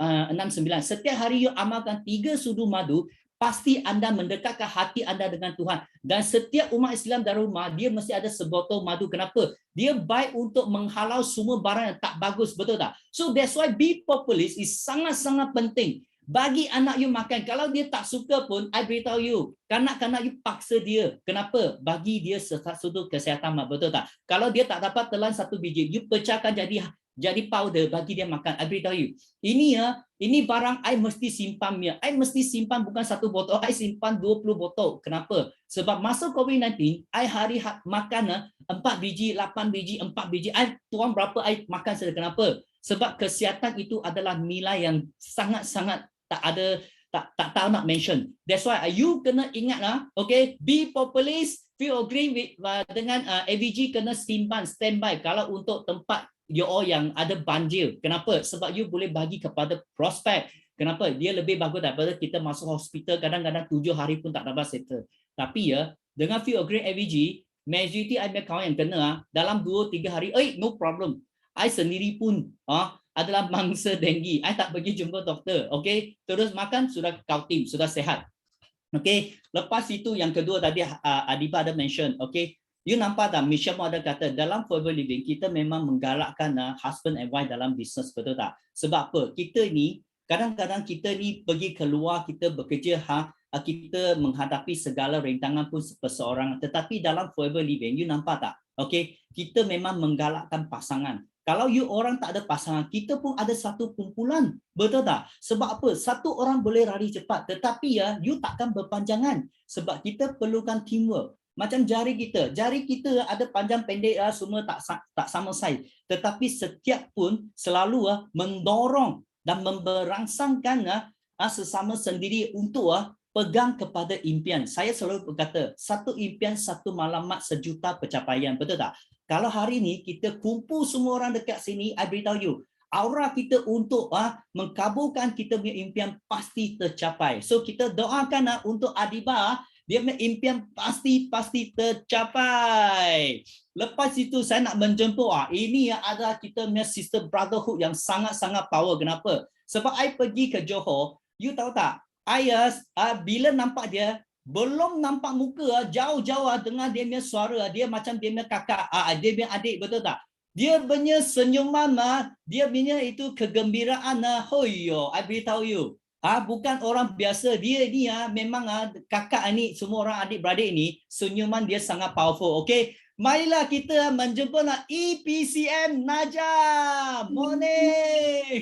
S1: setiap hari you amalkan 3 sudu madu, pasti anda mendekatkan hati anda dengan Tuhan. Dan setiap umat Islam dari rumah dia mesti ada sebotol madu. Kenapa? Dia baik untuk menghalau semua barang yang tak bagus, betul tak? So that's why B Propolis is sangat-sangat penting. Bagi anak you makan. Kalau dia tak suka pun, I beritahu you, kanak-kanak you paksa dia. Kenapa? Bagi dia satu kesihatan, betul tak? Kalau dia tak dapat telan satu biji, you pecahkan jadi powder, bagi dia makan. I beritahu you. Ini barang I mesti simpan. I mesti simpan bukan satu botol, I simpan 20 botol. Kenapa? Sebab masa COVID-19, I hari makan 4 biji, 8 biji, 4 biji. I tuang berapa I makan saja. Kenapa? Sebab kesihatan itu adalah nilai yang sangat-sangat tak tahu nak mention. That's why you kena ingat okay, B Propolis, Field of Green dengan AVG kena simpan standby kalau untuk tempat you all yang ada banjir. Kenapa? Sebab you boleh bagi kepada prospek. Kenapa? Dia lebih bagus daripada kita masuk hospital kadang-kadang 7 hari pun tak dapat settle. Tapi dengan few grade AVG, majority I punya kawan yang kena dalam 2-3 hari, no problem. I sendiri pun adalah mangsa denggi. I tak pergi jumpa doktor. Okay, terus makan sudah kautim, sudah sehat. Okay, lepas itu yang kedua tadi Adiba ada mention. Okay, you nampak tak Michelle ada kata dalam forever living kita memang menggalakkan husband and wife dalam bisnes, betul tak? Sebab apa? Kita ni kadang-kadang kita ni pergi keluar, kita bekerja, kita menghadapi segala rintangan pun perseorangan. Tetapi dalam forever living, you nampak tak? Okay, kita memang menggalakkan pasangan. Kalau you orang tak ada pasangan, kita pun ada satu kumpulan. Betul tak? Sebab apa? Satu orang boleh lari cepat. Tetapi you takkan berpanjangan. Sebab kita perlukan teamwork. Macam jari kita ada panjang pendek semua tak sama saiz. Tetapi setiap pun selalu mendorong dan memberangsangkan sesama sendiri untuk pegang kepada impian. Saya selalu berkata, satu impian, satu malamat, sejuta pencapaian. Betul tak? Kalau hari ini kita kumpul semua orang dekat sini, I beritahu you, aura kita untuk mengkabulkan kita punya impian pasti tercapai. So kita doakan untuk Adiba, dia punya impian pasti tercapai. Lepas itu saya nak menjemput ini adalah kita punya sister brotherhood yang sangat-sangat power. Kenapa? Sebab I pergi ke Johor, you tahu tak? I bila nampak dia, belum nampak muka, jauh-jauh dengar dia punya suara, dia macam dia punya kakak, dia punya adik, betul tak? Dia punya senyuman, dia punya itu kegembiraan, hoyo, I beritahu you. Bukan orang biasa, dia ni memang kakak ni, semua orang adik-beradik ni, senyuman dia sangat powerful, okay? Marilah kita menjemput EPCM Najah. Morning.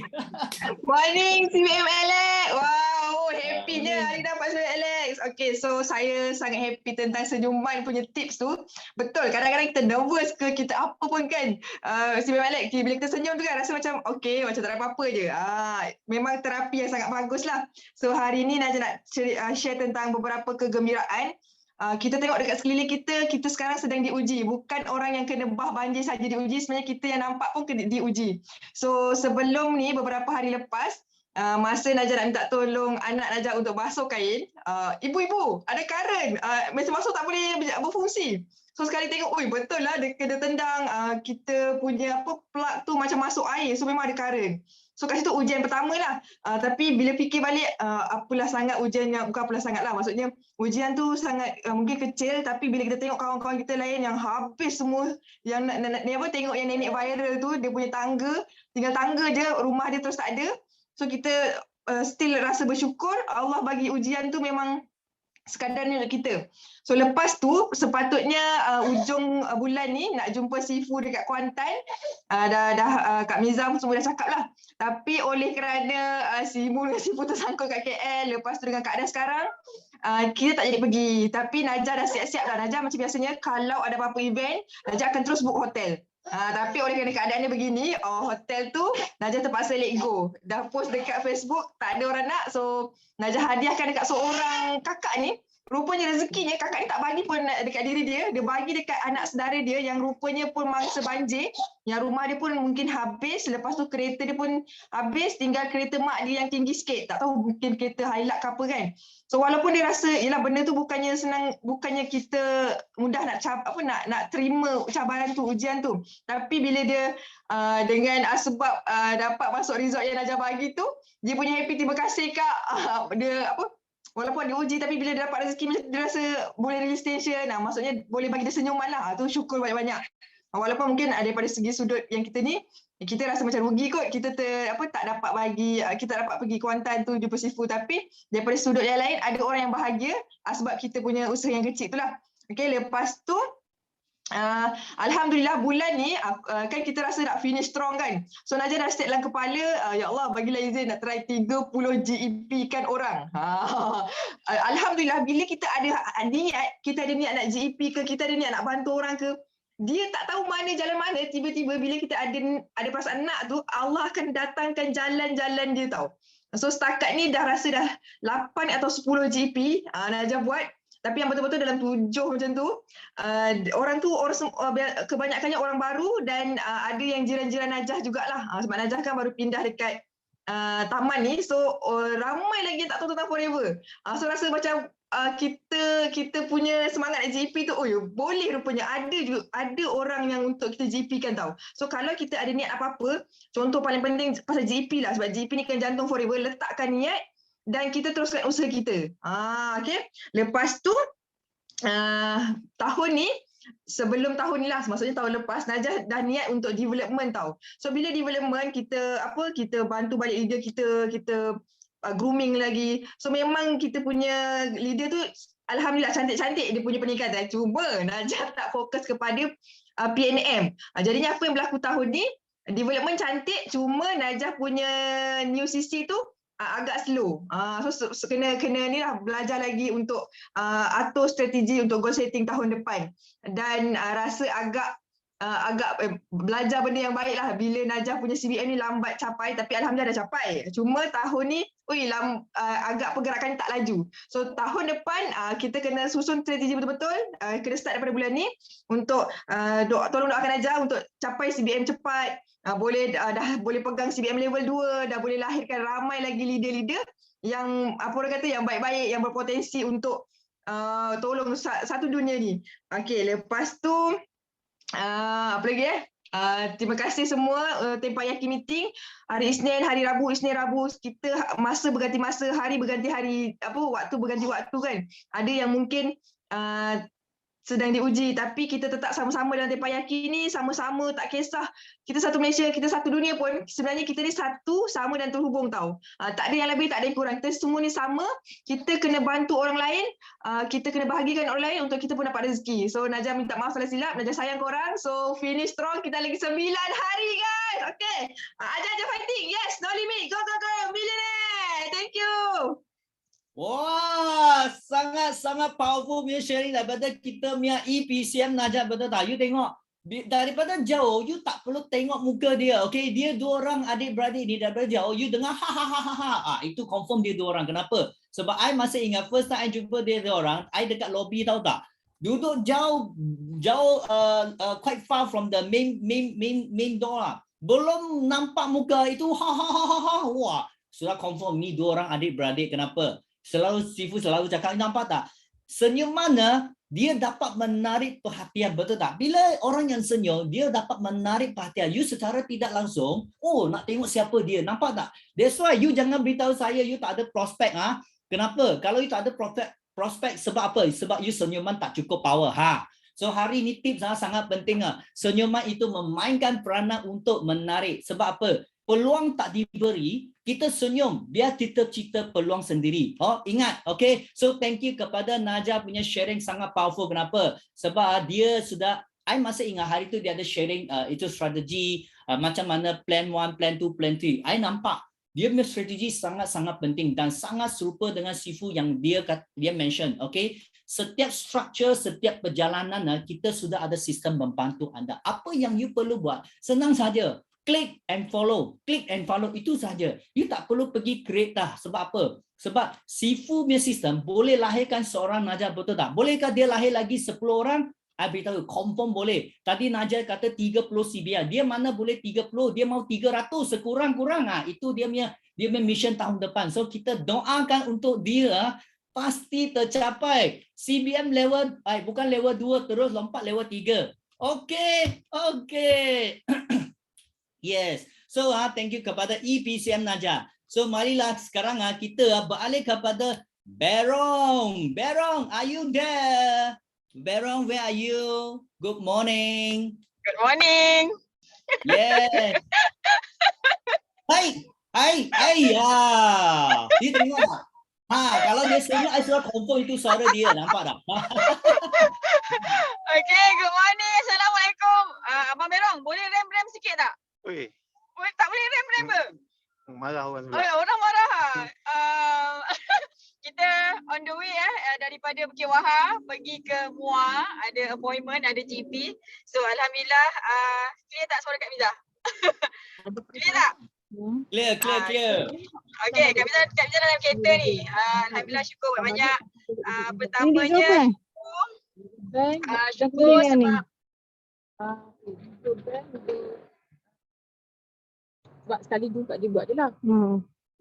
S5: Morning CBM Alex. Wow, happynya hari dapat CBM Alex. Okay, so saya sangat happy tentang senyuman punya tips tu. Betul, kadang-kadang kita nervous ke kita apa pun kan. CBM Alex, bila kita senyum tu kan rasa macam okay, macam tak ada apa-apa je. Memang terapi yang sangat bagus lah. So hari ni Najah nak share tentang beberapa kegembiraan. Kita tengok dekat sekeliling kita sekarang sedang diuji. Bukan orang yang kena bah banjir saja diuji, sebenarnya kita yang nampak pun kena diuji. So sebelum ni beberapa hari lepas, masa Najah nak minta tolong anak Najah untuk basuh kain, ibu-ibu ada karen, mesin basuh tak boleh berfungsi. So sekali tengok, betul lah dia kena tendang, kita punya plug tu macam masuk air, so memang ada karen. So kat situ ujian pertama lah. Tapi bila fikir balik, apalah sangat ujiannya, bukan apalah sangat lah. Maksudnya ujian tu sangat mungkin kecil, tapi bila kita tengok kawan-kawan kita lain yang habis semua, yang tengok yang nenek viral tu, dia punya tangga, tinggal tangga je, rumah dia terus tak ada. So kita still rasa bersyukur, Allah bagi ujian tu memang sekadar ni untuk kita. So lepas tu sepatutnya ujung bulan ni nak jumpa Sifu dekat Kuantan. Kak Mizam semua dah cakap lah. Tapi oleh kerana Sifu tersangkut kat KL, lepas tu dengan keadaan sekarang, kita tak jadi pergi. Tapi Najah dah siap-siap lah. Najah macam biasanya kalau ada apa-apa event, Najah akan terus book hotel. Tapi oleh kerana keadaannya begini, hotel tu Najah terpaksa let go. Dah post dekat Facebook, tak ada orang nak. So Najah hadiahkan dekat seorang kakak ni. Rupanya rezekinya kakak ni tak bagi pun dekat diri dia. Dia bagi dekat anak saudara dia yang rupanya pun mangsa banjir. Yang rumah dia pun mungkin habis. Lepas tu kereta dia pun habis. Tinggal kereta mak dia yang tinggi sikit. Tak tahu mungkin kereta Hilux ke apa kan. So walaupun dia rasa yelah benda tu bukannya senang, bukannya kita mudah nak terima cabaran tu, ujian tu. Tapi bila dia dengan sebab dapat masuk resort yang Najah bagi tu, dia punya happy, terima kasih kak. Walaupun dia uji tapi bila dia dapat rezeki dia rasa boleh release tension. Maksudnya boleh bagi dia senyuman lah. Tu syukur banyak-banyak. Walaupun mungkin daripada segi sudut yang kita ni, kita rasa macam rugi kot. Kita tak dapat bagi, kita dapat pergi Kuantan tu jumpa Sifu. Tapi daripada sudut yang lain ada orang yang bahagia sebab kita punya usaha yang kecil tu lah. Okay, lepas tu Alhamdulillah bulan ni kan kita rasa nak finish strong kan. So Najah dah set dalam kepala, ya Allah bagilah izin nak try 30 GEP kan orang. Alhamdulillah bila kita ada niat nak GEP ke, kita ada niat nak bantu orang ke, dia tak tahu mana jalan mana, tiba-tiba bila kita ada perasaan nak tu, Allah akan datangkan jalan-jalan dia tahu. So setakat ni dah rasa dah 8 atau 10 GEP Najah buat. Tapi yang betul-betul dalam 7 macam tu, orang tu kebanyakannya orang baru dan ada yang jiran-jiran Najah jugalah. Sebab Najah kan baru pindah dekat taman ni, so ramai lagi yang tak tahu tentang Forever. So rasa macam kita punya semangat GP tu, oh ya, boleh rupanya ada orang yang untuk kita GP kan tau. So kalau kita ada niat apa-apa, contoh paling penting pasal GP lah, sebab GP ni kan jantung forever, letakkan niat dan kita teruskan usaha kita. Okay. Lepas tu tahun ni, sebelum tahun ni lah, maksudnya tahun lepas, Najah dah niat untuk development tau. So bila development, kita bantu balik leader kita grooming lagi. So memang kita punya leader tu alhamdulillah cantik-cantik dia punya peningkatan. Cuma Najah tak fokus kepada PNM. Jadinya apa yang berlaku tahun ni, development cantik, cuma Najah punya new CC tu agak slow. So kena ni lah, belajar lagi untuk atur strategi untuk goal setting tahun depan. Dan rasa agak belajar benda yang baik lah bila Najah punya CBM ni lambat capai, tapi alhamdulillah dah capai. Cuma tahun ni agak pergerakan tak laju. So tahun depan kita kena susun strategi betul-betul, kena start daripada bulan ni untuk tolong doakan Najah untuk capai CBM cepat. Dah boleh pegang CBM level 2, dah boleh lahirkan ramai lagi leader-leader yang yang baik-baik, yang berpotensi untuk tolong satu dunia ni. Okey, lepas tu apa lagi terima kasih semua Tempayaki meeting hari Isnin, hari Rabu, Isnin, Rabu, kita masa berganti masa, hari berganti hari, waktu berganti waktu kan. Ada yang mungkin sedang diuji, tapi kita tetap sama-sama dalam Tempayaki ni, sama-sama, tak kisah kita satu Malaysia, kita satu dunia pun, sebenarnya kita ni satu, sama dan terhubung tau. Tak ada yang lebih, tak ada yang kurang, kita semua ni sama, kita kena bantu orang lain, kita kena bahagikan orang lain untuk kita pun dapat rezeki. So Najah minta maaf kalau silap, Najah sayang korang, so finish strong, kita lagi 9 hari guys. Okay, Ajar fighting, yes, no limit, go, millionaire, thank you.
S1: Wah, sangat-sangat powerful punya sharing daripada kita punya EPCM Najah, betul tak? You tengok daripada jauh, you tak perlu tengok muka dia, okay? Dia dua orang adik-beradik ni daripada jauh, you dengar ha. Itu confirm dia dua orang. Kenapa? Sebab I masih ingat first time I jumpa dia dua orang, I dekat lobby, tahu tak? Duduk jauh quite far from the main door lah. Belum nampak muka itu ha. Wah, sudah confirm ni dua orang adik-beradik. Kenapa? Sifu selalu cakap, nampak tak? Senyum mana dia dapat menarik perhatian, betul tak? Bila orang yang senyum, dia dapat menarik perhatian. You secara tidak langsung, nak tengok siapa dia, nampak tak? That's why you jangan beritahu saya you tak ada prospek. Kenapa? Kalau you tak ada prospek, sebab apa? Sebab you senyuman tak cukup power. So hari ini tips sangat penting. Senyuman itu memainkan peranan untuk menarik. Sebab apa? Peluang tak diberi, kita senyum, biar kita cipta peluang sendiri. Ingat, okay? So thank you kepada Najah punya sharing sangat powerful. Kenapa? Sebab dia sudah, I masih ingat hari tu dia ada sharing itu strategi macam mana plan 1, plan 2, plan 3. I nampak dia punya strategi sangat-sangat penting dan sangat serupa dengan Sifu yang dia mention, okay? Setiap structure, setiap perjalanan kita sudah ada sistem membantu anda. Apa yang you perlu buat? Senang saja. Click and follow itu saja. You tak perlu pergi create dah. Sebab apa? Sebab Sifu punya sistem boleh lahirkan seorang Najah, betul tak? Bolehkah dia lahir lagi 10 orang? I beritahu, confirm boleh. Tadi Najah kata 30 CBR. Dia mana boleh 30? Dia mau 300 sekurang-kurang. Itu dia punya mission tahun depan. So kita doakan untuk dia pasti tercapai. CBM level, bukan level 2 terus lompat level 3. Okay. Yes. So thank you kepada EPCM Najah. So marilah sekarang kita beralih kepada Berong. Berong, are you there? Berong, where are you? Good morning.
S5: Good morning.
S1: Yes. Hai ya. Dia tengok tak? Kalau dia senyum, I sudah confirm itu suara dia. Nampak tak?
S6: Okay, good morning. Assalamualaikum. Abang Berong, boleh rem sikit tak?
S7: Oi,
S6: Tak boleh rem ke?
S7: marah orang
S6: Oh,
S7: pula.
S6: orang marah. Kita on the way daripada Bukit Wahar pergi ke Muar, ada appointment, ada GP. So alhamdulillah, clear tak suara Kak Miza? Clear tak?
S1: Clear.
S6: Okay, Kak Miza dalam kereta ni. Alhamdulillah, syukur banyak. Pertamanya syukur sebab
S8: sebab sekali juga dia buat je lah.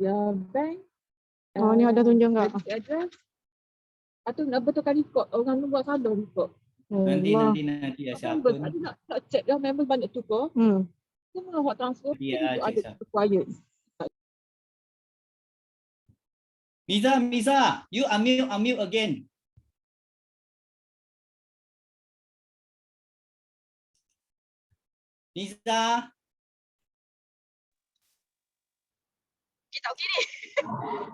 S8: Ya bank.
S9: Ni ada tunjuk tak?
S8: Address. Atau nak betulkan report. Orang tu buat salah report.
S1: Nanti
S8: Allah.
S1: Aisyah
S8: Member
S1: pun.
S8: tadi nak check dah member banyak tukar. Semua awak transfer.
S1: Ya,
S8: Ada
S1: Cik Syah.
S8: quiet.
S1: Miza, you unmute again. Miza.
S6: Kita okey ni.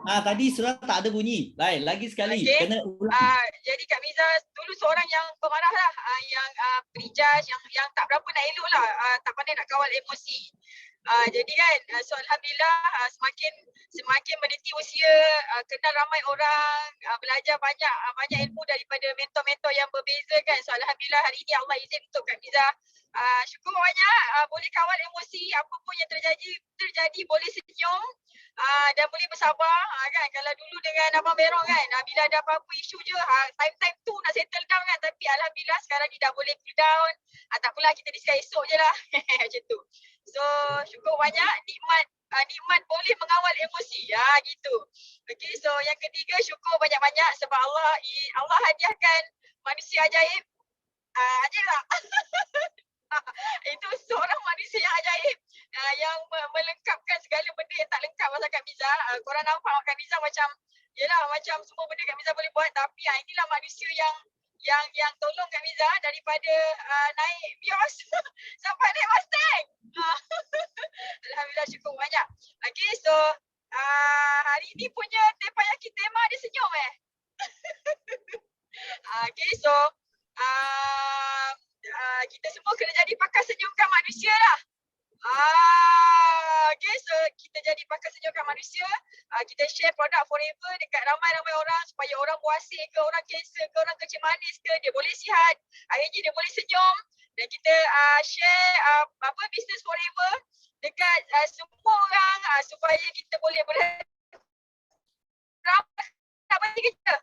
S1: Tadi sudah tak ada bunyi. Lain, lagi sekali.
S6: Okey.
S1: Kena ulang.
S6: Jadi Kak Miza dulu seorang yang pemarah lah, yang prejudge, yang tak berapa nak elok lah, tak pandai nak kawal emosi. Jadi kan, so alhamdulillah semakin meniti usia, kenal ramai orang, belajar banyak ilmu daripada mentor-mentor yang berbeza kan. So alhamdulillah hari ini Allah izin untuk Kak Miza syukur banyak, boleh kawal emosi, apa pun yang terjadi boleh senyum. Dan boleh bersabar kan. Kalau dulu dengan Abang Berong kan, bila ada apa-apa isu je, time tu nak settle down kan. Tapi alhamdulillah sekarang ni dah boleh cool down. Tak apalah, kita discuss esok je lah. Macam tu. So syukur banyak, nikmat boleh mengawal emosi. Gitu. Okay, so yang ketiga syukur banyak-banyak sebab Allah hadiahkan manusia ajaib. Ajaib tak? Itu seorang manusia yang ajaib, yang melengkapkan segala benda yang tak lengkap pasal Kak Miza. Korang nampak Kak Miza macam semua benda Kak Miza boleh buat, tapi inilah manusia yang tolong Kak Miza daripada naik Vios sampai naik Mustang. Alhamdulillah syukur banyak. Okay, so hari ni punya Tepayaki tema dia senyum Okay, so kita semua kena jadi pakar senyumkan manusia lah. Okay, so kita jadi pakar senyumkan manusia. Kita share produk Forever dekat ramai-ramai orang supaya orang puasik ke, orang kanser ke, orang kecil manis ke, dia boleh sihat. Akhirnya dia boleh senyum. Dan kita share business Forever dekat semua orang supaya kita boleh berhenti kerja.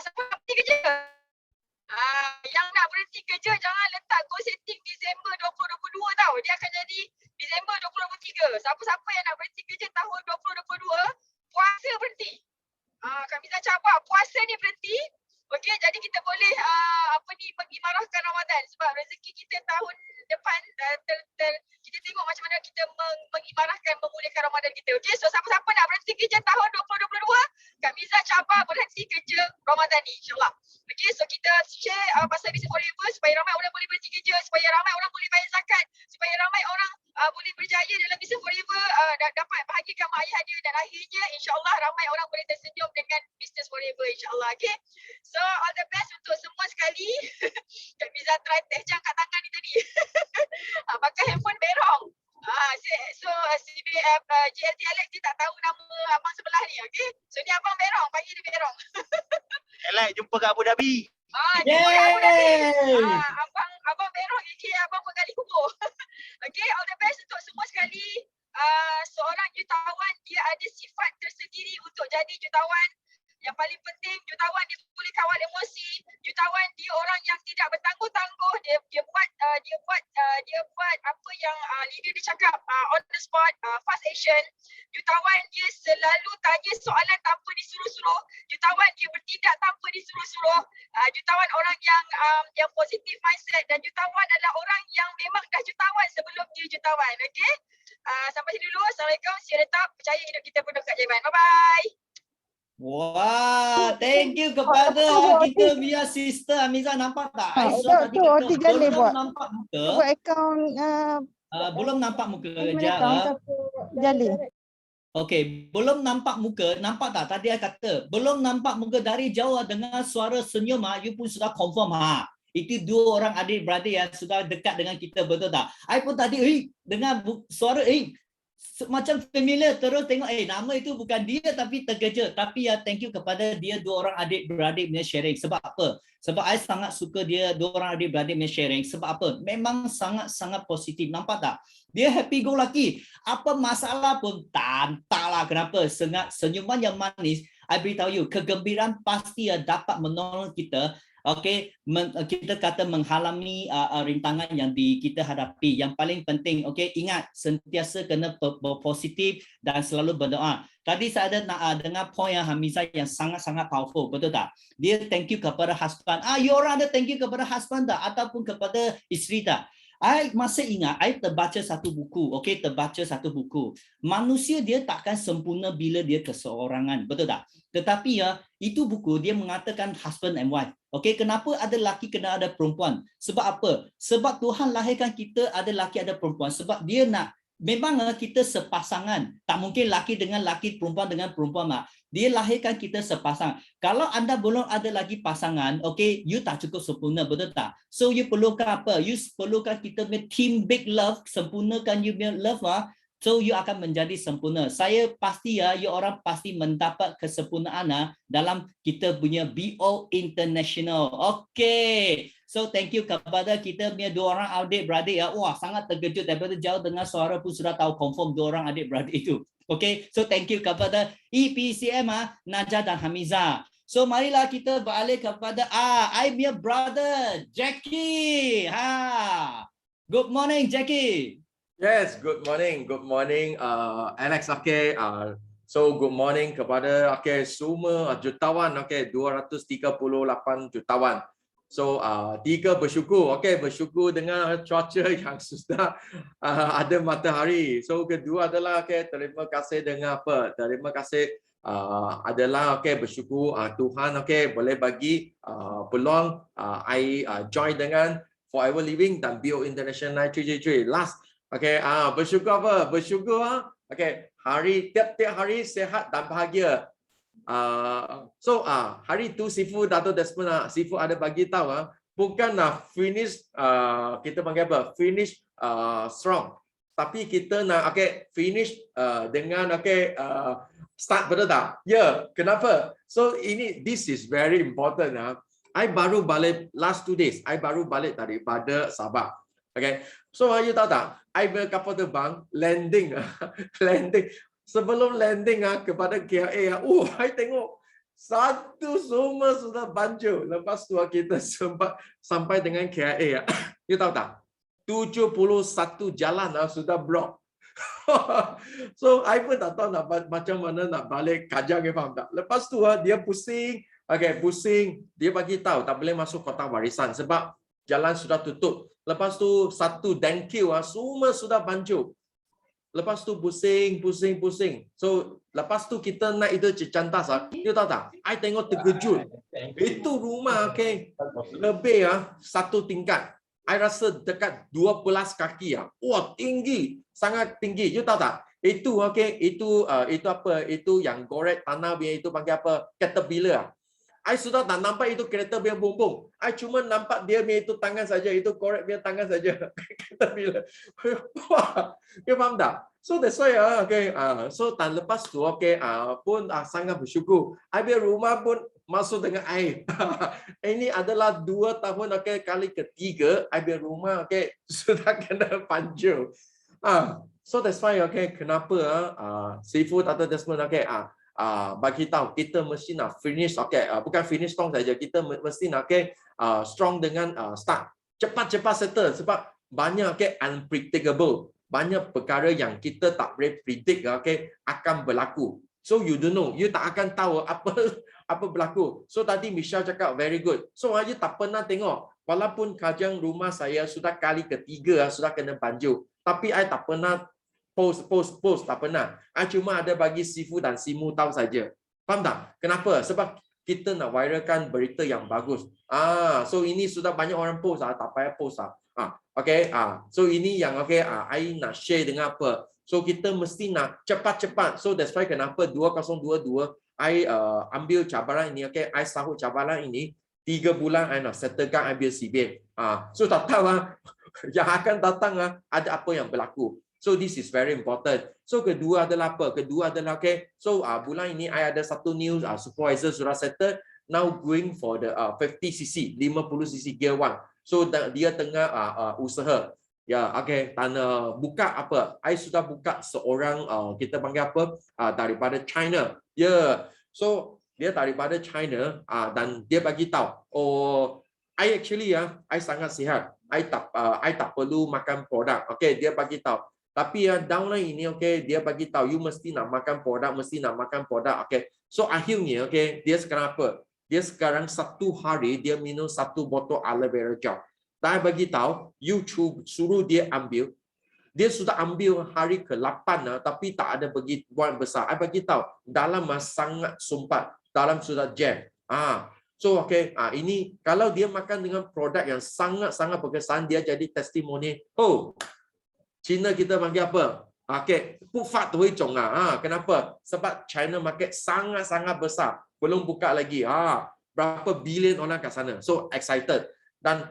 S6: Siapa nak berhenti kerja? Yang nak berhenti kerja jangan letak goal setting Disember 2022 tau. Dia akan jadi Disember 2023. Siapa-siapa yang nak berhenti kerja tahun 2022, puasa berhenti. Kak Miza cabar puasa ni berhenti. Okey, jadi kita boleh mengimarahkan Ramadan sebab rezeki kita tahun depan kita tengok macam mana kita mengimarahkan memulakan Ramadan kita. Okey, so siapa-siapa nak berhenti kerja tahun 2022, Kak Miza cabar berhenti kerja Ramadan ni insya-Allah. Okey, so kita share pasal Business Forever supaya ramai orang boleh berhenti kerja, supaya ramai orang boleh bayar zakat, supaya ramai orang boleh berjaya dalam Business Forever, dapat bahagikan mak ayah dia, dan akhirnya insya-Allah ramai orang boleh tersenyum dengan Business Forever insya-Allah. Okey. So all the best untuk semua sekali. Kak Miza try test jam kat tangan ni tadi. Pakai handphone Berong. So CBF GLT Alex dia tak tahu nama abang sebelah ni. Okey. So ni abang Berong, panggil dia Berong.
S7: Alex jumpa kat Abu Dhabi.
S6: Jumpa kat Abu Dhabi. Abang Berong abang penggali kubur. Okey, all the best untuk semua sekali. Seorang jutawan dia ada sifat tersendiri untuk jadi jutawan. Yang paling penting, jutawan dia boleh kawal emosi. Jutawan dia orang yang tidak bertangguh-tangguh. Dia buat apa yang leader dia cakap on the spot, fast action. Jutawan dia selalu tanya soalan tanpa disuruh-suruh. Jutawan dia bertindak tanpa disuruh-suruh. Jutawan orang yang positive mindset, dan jutawan adalah orang yang memang dah jutawan sebelum dia jutawan. Okey? Sampai sini dulu. Assalamualaikum. See you later. Percaya hidup kita penuh keajaiban. Bye-bye.
S1: Wah, thank you kepada kita via sister Amiza. Nampak tak? Aisyah tadi kata belum nampak muka.
S9: Buat akaun
S1: Belum nampak muka.
S9: Jali.
S1: Okey, belum nampak muka. Nampak tak? Tadi saya kata belum nampak muka, dari jauh dengar suara senyum, you pun sudah confirm Itu dua orang adik-beradik yang sudah dekat dengan kita, betul tak? I pun tadi dengar suara macam familiar, terus tengok nama itu bukan dia, tapi terkejut. Tapi thank you kepada dia dua orang adik-beradik punya sharing. Sebab apa? Sebab I sangat suka dia dua orang adik-beradik punya sharing. Sebab apa? Memang sangat-sangat positif. Nampak tak? Dia happy go lucky. Apa masalah pun tak entahlah kenapa, senyuman yang manis I beritahu you, kegembiraan pasti dapat menolong kita. Okay, kita kata menghalangi rintangan yang kita hadapi. Yang paling penting, okay, ingat sentiasa kena berpositif dan selalu berdoa. Tadi saya ada nak dengar point yang Hamizah yang sangat-sangat powerful, betul tak? Dia thank you kepada husband. You orang ada thank you kepada husband tak? Ataupun kepada isteri tak? I masih ingat, I terbaca satu buku, okay, terbaca satu buku. Manusia dia takkan sempurna bila dia keseorangan, betul tak? Tetapi itu buku dia mengatakan husband and wife. Okay, kenapa ada lelaki kena ada perempuan? Sebab apa? Sebab Tuhan lahirkan kita ada lelaki ada perempuan. Sebab dia nak, memang kita sepasangan. Tak mungkin lelaki dengan lelaki, perempuan dengan perempuan. Dia lahirkan kita sepasang. Kalau anda belum ada lagi pasangan, okay, you tak cukup sempurna, betul tak? So you perlukan apa? You perlukan kita punya team big love, sempurnakan you punya love so you akan menjadi sempurna. Saya pasti you orang pasti mendapat kesempurnaan dalam kita punya BO International. Okay. So thank you kepada kita punya dua orang adik-beradik Wah, sangat terkejut daripada jauh dengar suara pun sudah tahu confirm dua orang adik-beradik itu. Okay, so thank you kepada EPCM Najah dan Hamizah. So marilah kita beralih kepada I punya brother Jackie. Good morning Jackie.
S10: Yes, good morning. Good morning Alex. Okay. So good morning kepada semua jutawan 238 jutawan. So tiga bersyukur, bersyukur dengan cuaca yang sudah ada matahari. So kedua adalah terima kasih dengan apa? Terima kasih adalah bersyukur Tuhan boleh bagi peluang I join dengan Forever Living dan BO International 933. Last bersyukur apa? Bersyukur hari tiap-tiap hari sehat dan bahagia. Hari itu Sifu Dato' Desmond Sifu ada bagi tahu bukan finish kita panggil apa? Finish strong. Tapi kita nak finish dengan start, betul tak? Ya, kenapa? So this is very important. I baru balik last 2 days. I baru balik daripada Sabah. So you tahu tak? I berkapal terbang landing landing. Sebelum landing kepada KLA, I tengok satu semua sudah banjir. Lepas tu kita sempat sampai dengan KLA. You tahu tak? 71 jalan sudah block. So I pun tak tahu macam mana nak balik Kajang, faham tak? Lepas tu dia pusing. Pusing. Dia bagi tahu tak boleh masuk kota warisan sebab jalan sudah tutup. Lepas tu satu Dengkiu semua sudah banjir. Lepas tu pusing. So lepas tu kita naik itu Cicantas. You tahu tak? I tengok terkejut. Itu rumah lebih satu tingkat. I rasa dekat 12 kaki. Wah, tinggi, sangat tinggi. You tahu tak? Itu itu apa? Itu yang gorek tanah biar itu panggil apa? Caterpillar. I sudah tak nampak itu kereta biar bumbung. I cuma nampak dia punya itu tangan saja, itu korek biar tangan saja. Caterpillar. Wah, you faham tak? So that's why so tan lepas tu pun sangat bersyukur. I biar rumah pun masuk dengan air. Ini adalah 2 tahun kali ketiga I biar rumah sudah kena banjir. So that's why kenapa seafood atau Desmond bagi tahu kita mesti nak finish bukan finish strong saja, kita mesti nak strong dengan start cepat-cepat settle sebab banyak unpredictable, banyak perkara yang kita tak boleh predict akan berlaku. So you don't know, you tak akan tahu apa berlaku. So tadi Michelle cakap very good. So you tak pernah tengok walaupun Kajang rumah saya sudah kali ketiga sudah kena banjir, tapi I tak pernah post tak pernah. I cuma ada bagi Sifu dan Simu tahu saja. Faham tak? Kenapa? Sebab kita nak viralkan berita yang bagus. So ini sudah banyak orang post tak payah post so ini yang I nak share dengan apa? So kita mesti nak cepat-cepat. So that's why kenapa 2022 I ambil cabaran ini, I sahut cabaran ini 3 bulan I nak settlekan ambil CBM. So tak tahu yang akan datang ada apa yang berlaku. So this is very important. So kedua adalah apa? Kedua adalah so bulan ini I ada satu news supervisor sudah settle, now going for the 50cc 50cc gear 1. So dia tengah usaha. Ya, dan buka apa? I sudah buka seorang kita panggil apa? Daripada China. Ya. So dia daripada China dan dia bagi tahu, oh, I actually I sangat sihat. I tak perlu makan produk. Okay, dia bagi tahu. Tapi downline ini, okay, dia bagi tahu you mesti nak makan produk, mesti nak makan produk. Okay, so akhirnya, okay, dia sekarang apa? Dia sekarang satu hari dia minum 1 botol aloe vera gel. Dan I bagi tahu, you suruh dia ambil. Dia sudah ambil hari ke-8 tapi tak ada begitu besar. I bagi tahu dalam sangat sumpat, dalam sudah jam. So okay, ini kalau dia makan dengan produk yang sangat-sangat berkesan, dia jadi testimoni. Oh, China kita panggil apa? Okay, 不发的一种kenapa? Sebab China market sangat-sangat besar, belum buka lagi. Berapa bilion orang kat sana. So excited. Dan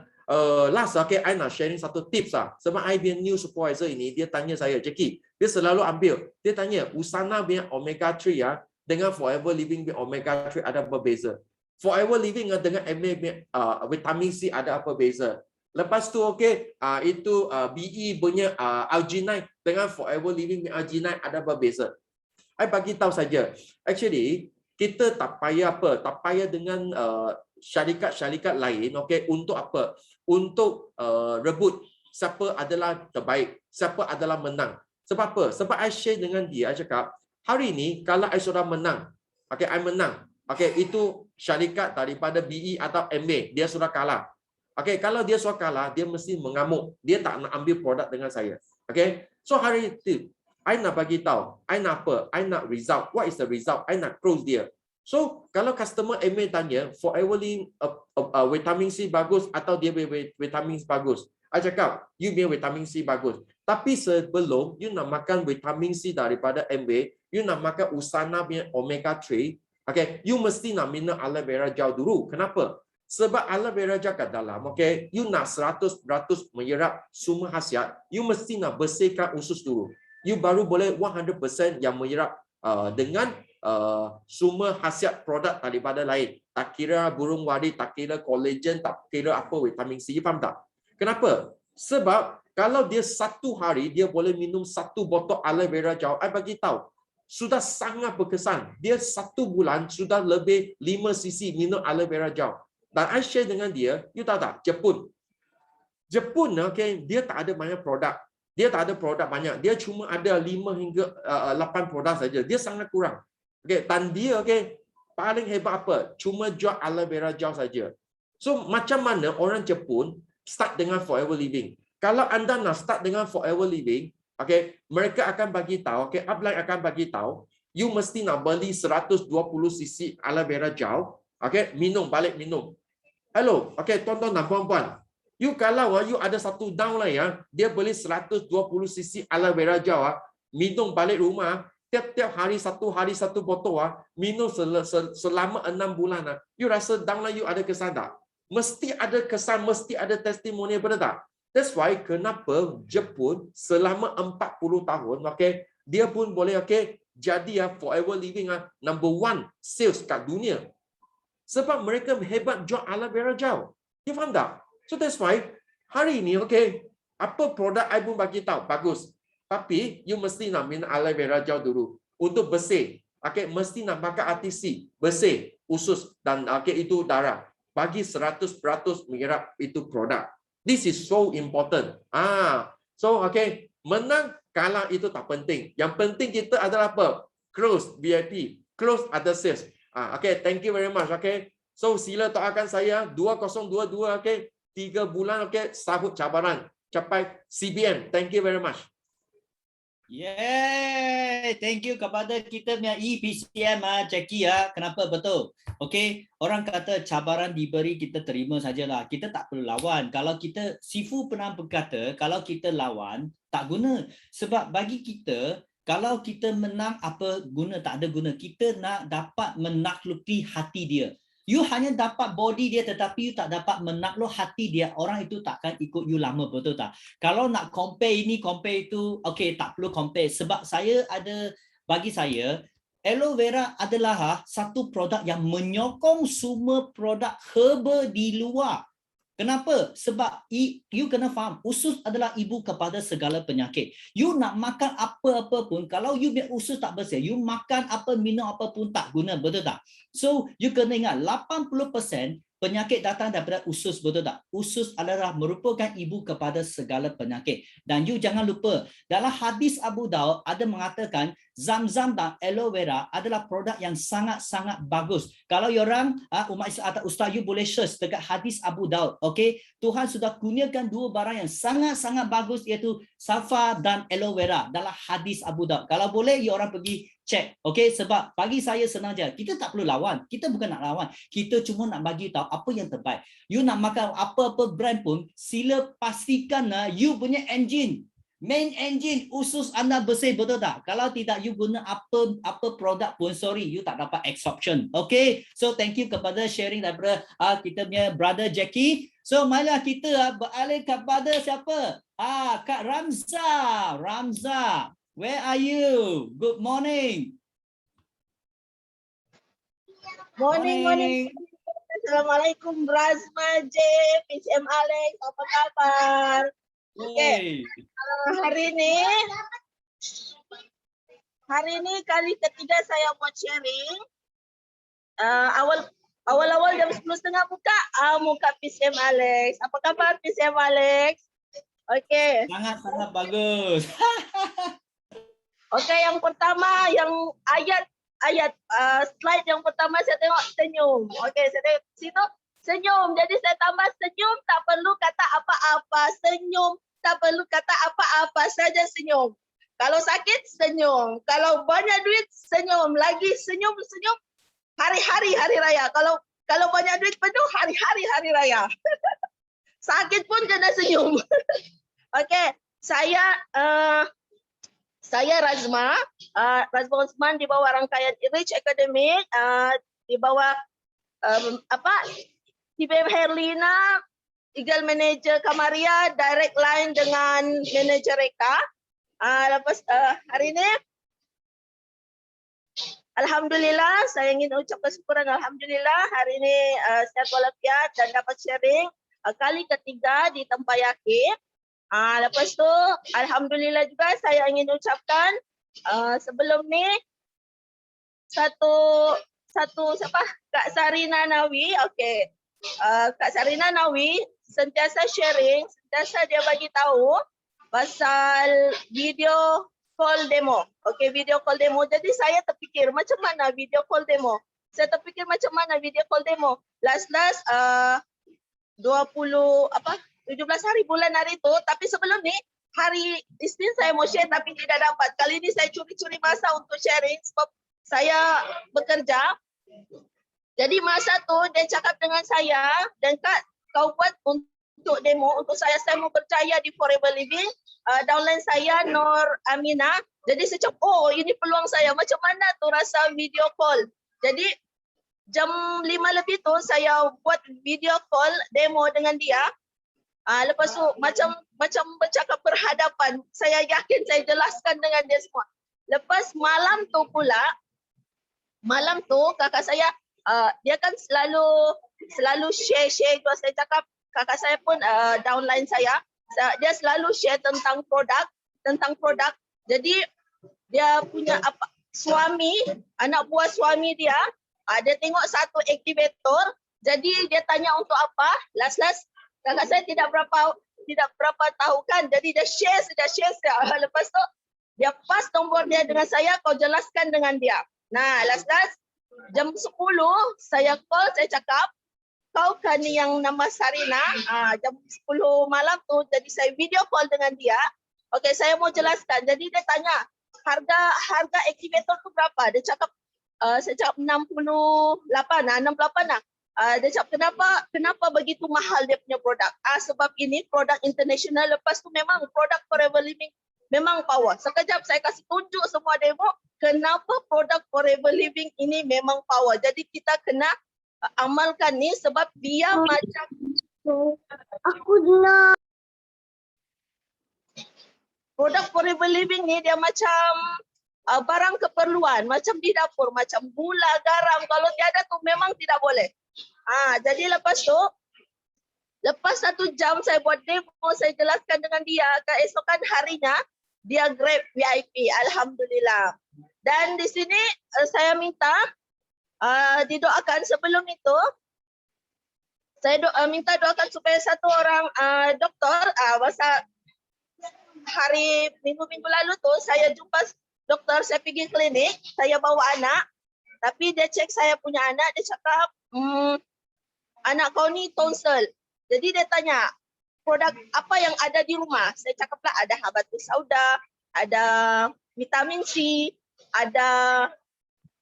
S10: last, okay, I nak sharing satu tips Sebab I punya new supervisor ini, dia tanya saya, Jackie, dia selalu ambil. Dia tanya, Usana punya omega 3 dengan Forever Living punya omega 3 ada apa beza? Forever Living dengan vitamin C ada apa beza? Lepas tu, okay, itu BE punya alginate dengan Forever Living punya alginate ada apa beza? I bagi tahu saja. Actually, kita tak payah tak payah dengan syarikat-syarikat lain, okay, untuk apa? Untuk rebut siapa adalah terbaik, siapa adalah menang. Sebab apa? Sebab I share dengan dia, I cakap, hari ini kalau I sudah menang, okay, I menang, okay, itu syarikat daripada BE atau MA, dia sudah kalah. Okay, kalau dia sudah kalah, dia mesti mengamuk, dia tak nak ambil produk dengan saya. Okay, so hari itu, I nak bagi tahu, I nak apa? I nak result. What is the result? I nak close dia. So, kalau customer MA tanya, Forever Living vitamin C bagus atau dia vitamin C bagus, I cakap, you punya vitamin C bagus. Tapi sebelum you nak makan vitamin C daripada MA, you nak makan Usana punya omega 3, okay, you mesti nak minum aloe vera gel dulu. Kenapa? Sebab aloe vera gel kat dalam, okay, you nak 100% menyerap semua khasiat, you mesti nak bersihkan usus dulu. You baru boleh 100% yang menyerap dengan semua khasiat produk daripada lain. Tak kira burung wadi, tak kira collagen, tak kira apa vitamin C. You faham tak? Kenapa? Sebab kalau dia satu hari dia boleh minum 1 botol aloe vera gel, I bagi tahu sudah sangat berkesan. Dia 1 bulan sudah lebih 5 cc minum aloe vera gel. Dan I share dengan dia, you tahu tak? Jepun, okay, dia tak ada banyak produk. Dia tak ada produk banyak. Dia cuma ada 5 hingga 8 produk saja. Dia sangat kurang. Okay, dan dia, okay, paling hebat apa? Cuma jual aloe vera gel saja. So, macam mana orang Jepun start dengan Forever Living? Kalau anda nak start dengan Forever Living, okay, mereka akan bagi tahu, okay, upline akan bagi tahu, you mesti nak beli 120 cc aloe vera gel, okay, balik minum. Hello, okay, tuan-tuan dan puan-puan. You kalau you ada satu downline dia beli 120 cc aloe vera gel minum balik rumah, tiap-tiap hari 1 botol minum selama 6 bulan you rasa downline you ada kesan tak? Mesti ada kesan, mesti ada testimoni, benar tak? That's why kenapa Jepun selama 40 tahun, okay, dia pun boleh, okay, jadi Forever Living number 1 sales kat dunia. Sebab mereka hebat jual aloe vera gel. You faham tak? So that's why hari ini, okay, apa produk I pun bagi tahu bagus. Tapi you mesti nak minum aloe vera gel dulu untuk bersih. Okay, mesti nak pakai RTC, bersih usus dan okay, itu darah. Bagi 100% menyerap itu produk. This is so important. So okay, menang kalah itu tak penting. Yang penting kita adalah apa? Close VIP, close ada sales. Okay, thank you very much. Okay, so sila doakan saya 2022, okay. 3 bulan, okay, sahut cabaran, capai CBM. Thank you very much.
S1: Yay! Thank you kepada kita punya EPCM Jackie Kenapa betul? Okay, orang kata cabaran diberi kita terima sajalah. Kita tak perlu lawan. Kalau kita, Sifu pernah berkata, kalau kita lawan tak guna. Sebab bagi kita, kalau kita menang apa guna, tak ada guna. Kita nak dapat menakluki hati dia. You hanya dapat body dia tetapi you tak dapat menakluk hati dia, orang itu takkan ikut you lama, betul tak? Kalau nak compare ini, compare itu, okay, tak perlu compare. Sebab bagi saya, aloe vera adalah satu produk yang menyokong semua produk herba di luar. Kenapa? Sebab you kena faham, usus adalah ibu kepada segala penyakit. You nak makan apa-apa pun, kalau you punya usus tak bersih, you makan apa, minum apa pun tak guna, betul tak? So, you kena ingat, 80% penyakit datang daripada usus, betul tak? Usus adalah merupakan ibu kepada segala penyakit. Dan you jangan lupa, dalam hadis Abu Daud ada mengatakan, Zam-Zam dan aloe vera adalah produk yang sangat-sangat bagus. Kalau orang umat Islam atau ustaz, you boleh search dekat hadis Abu Daud. Okey, Tuhan sudah kurniakan dua barang yang sangat-sangat bagus, iaitu safa dan aloe vera dalam hadis Abu Daud. Kalau boleh, you orang pergi check. Okey, sebab bagi saya senang je. Kita tak perlu lawan. Kita bukan nak lawan. Kita cuma nak bagi tahu apa yang terbaik. You nak makan apa-apa brand pun, sila pastikan you punya engine, main engine usus anda bersih, betul tak? Kalau tidak, you guna apa produk pun, sorry, you tak dapat absorption. Okay, so thank you kepada sharing daripada kita punya brother Jackie. So marilah kita beralih kepada siapa? Kak Ramza. Ramza, where are you? Good morning.
S11: Morning. Assalamualaikum Razma J, PCM Alex, apa kabar? Okey. Hari ini kali ketiga saya mau sharing. Awal-awal jam 10.30 muka PCM Alex. Apa kabar PCM Alex? Okey.
S1: Sangat-sangat bagus.
S11: Okey, yang pertama yang ayat slide yang pertama saya tengok senyum. Okey, saya tengok situ senyum. Jadi saya tambah senyum, tak perlu kata apa-apa. Senyum, tak perlu kata apa-apa, saja senyum. Kalau sakit, senyum. Kalau banyak duit, senyum. Lagi senyum. Hari-hari hari raya. Kalau banyak duit penuh, hari-hari hari raya. Sakit pun kena senyum. Okey, saya Razma Osman di bawah rangkaian Rich Academic, di bawah CBM Herlina, Eagle Manager Kamaria, direct line dengan Manager Reka. Lepas hari ini, alhamdulillah, saya ingin ucap kesyukuran alhamdulillah hari ini sehat walafiat dan dapat sharing kali ketiga di Tempayaki. Lepas tu alhamdulillah juga saya ingin ucapkan sebelum ni satu siapa, Kak Sarina Nawi. Okey, Kak Sarina Nawi sentiasa sharing, sentiasa dia bagi tahu pasal video call demo. Okey, video call demo. Jadi saya terfikir macam mana video call demo. Last 17 hari bulan hari itu, tapi sebelum ni hari Isnin saya mau share tapi tidak dapat. Kali ini saya curi-curi masa untuk sharing sebab saya bekerja. Jadi masa tu dia cakap dengan saya, dan Kak, kau buat untuk demo untuk saya mau percaya di Forever Living. Downline saya Nur Amina. Jadi saya cakap, oh ini peluang saya. Macam mana tu rasa video call. Jadi jam 5 lebih tu saya buat video call demo dengan dia. Lepas tu macam bercakap berhadapan. Saya yakin saya jelaskan dengan dia semua. Lepas malam tu kakak saya dia kan selalu share juga. Saya cakap kakak saya pun downline saya. Dia selalu share tentang produk. Jadi dia punya anak buah suami dia, dia tengok satu aktivator. Jadi dia tanya untuk apa? Last kakak saya tidak berapa tahu kan. Jadi dia share. Lepas tu dia pass nombor dia dengan saya, kau jelaskan dengan dia. Nah, last jam 10 saya call, saya cakap, kau kan yang nama Sarina. Jam 10 malam tu jadi saya video call dengan dia. Okey, saya mau jelaskan. Jadi dia tanya, harga aktivator tu berapa? Dia cakap saya cakap 68 lah. Dia cakap kenapa begitu mahal dia punya produk? Sebab ini produk international. Lepas tu memang produk Forever Living memang power. Sekejap saya kasih tunjuk semua demo kenapa produk Forever Living ini memang power. Jadi kita kena amalkan ni sebab dia macam produk Forever Living ni dia macam barang keperluan, macam di dapur, macam gula, garam. Kalau tiada tu memang tidak boleh. Jadi lepas tu Lepas 1 jam saya buat demo, saya jelaskan dengan dia. Keesokan harinya dia grab VIP. Alhamdulillah. Dan di sini saya minta didoakan sebelum itu. Saya minta doakan supaya satu orang doktor, masa hari minggu-minggu lalu tuh saya jumpa dokter, saya pergi klinik, saya bawa anak. Tapi dia cek saya punya anak, dia cakap, anak kau ni tonsil. Jadi dia tanya, produk apa yang ada di rumah? Saya cakaplah ada habatus sauda, ada vitamin C, ada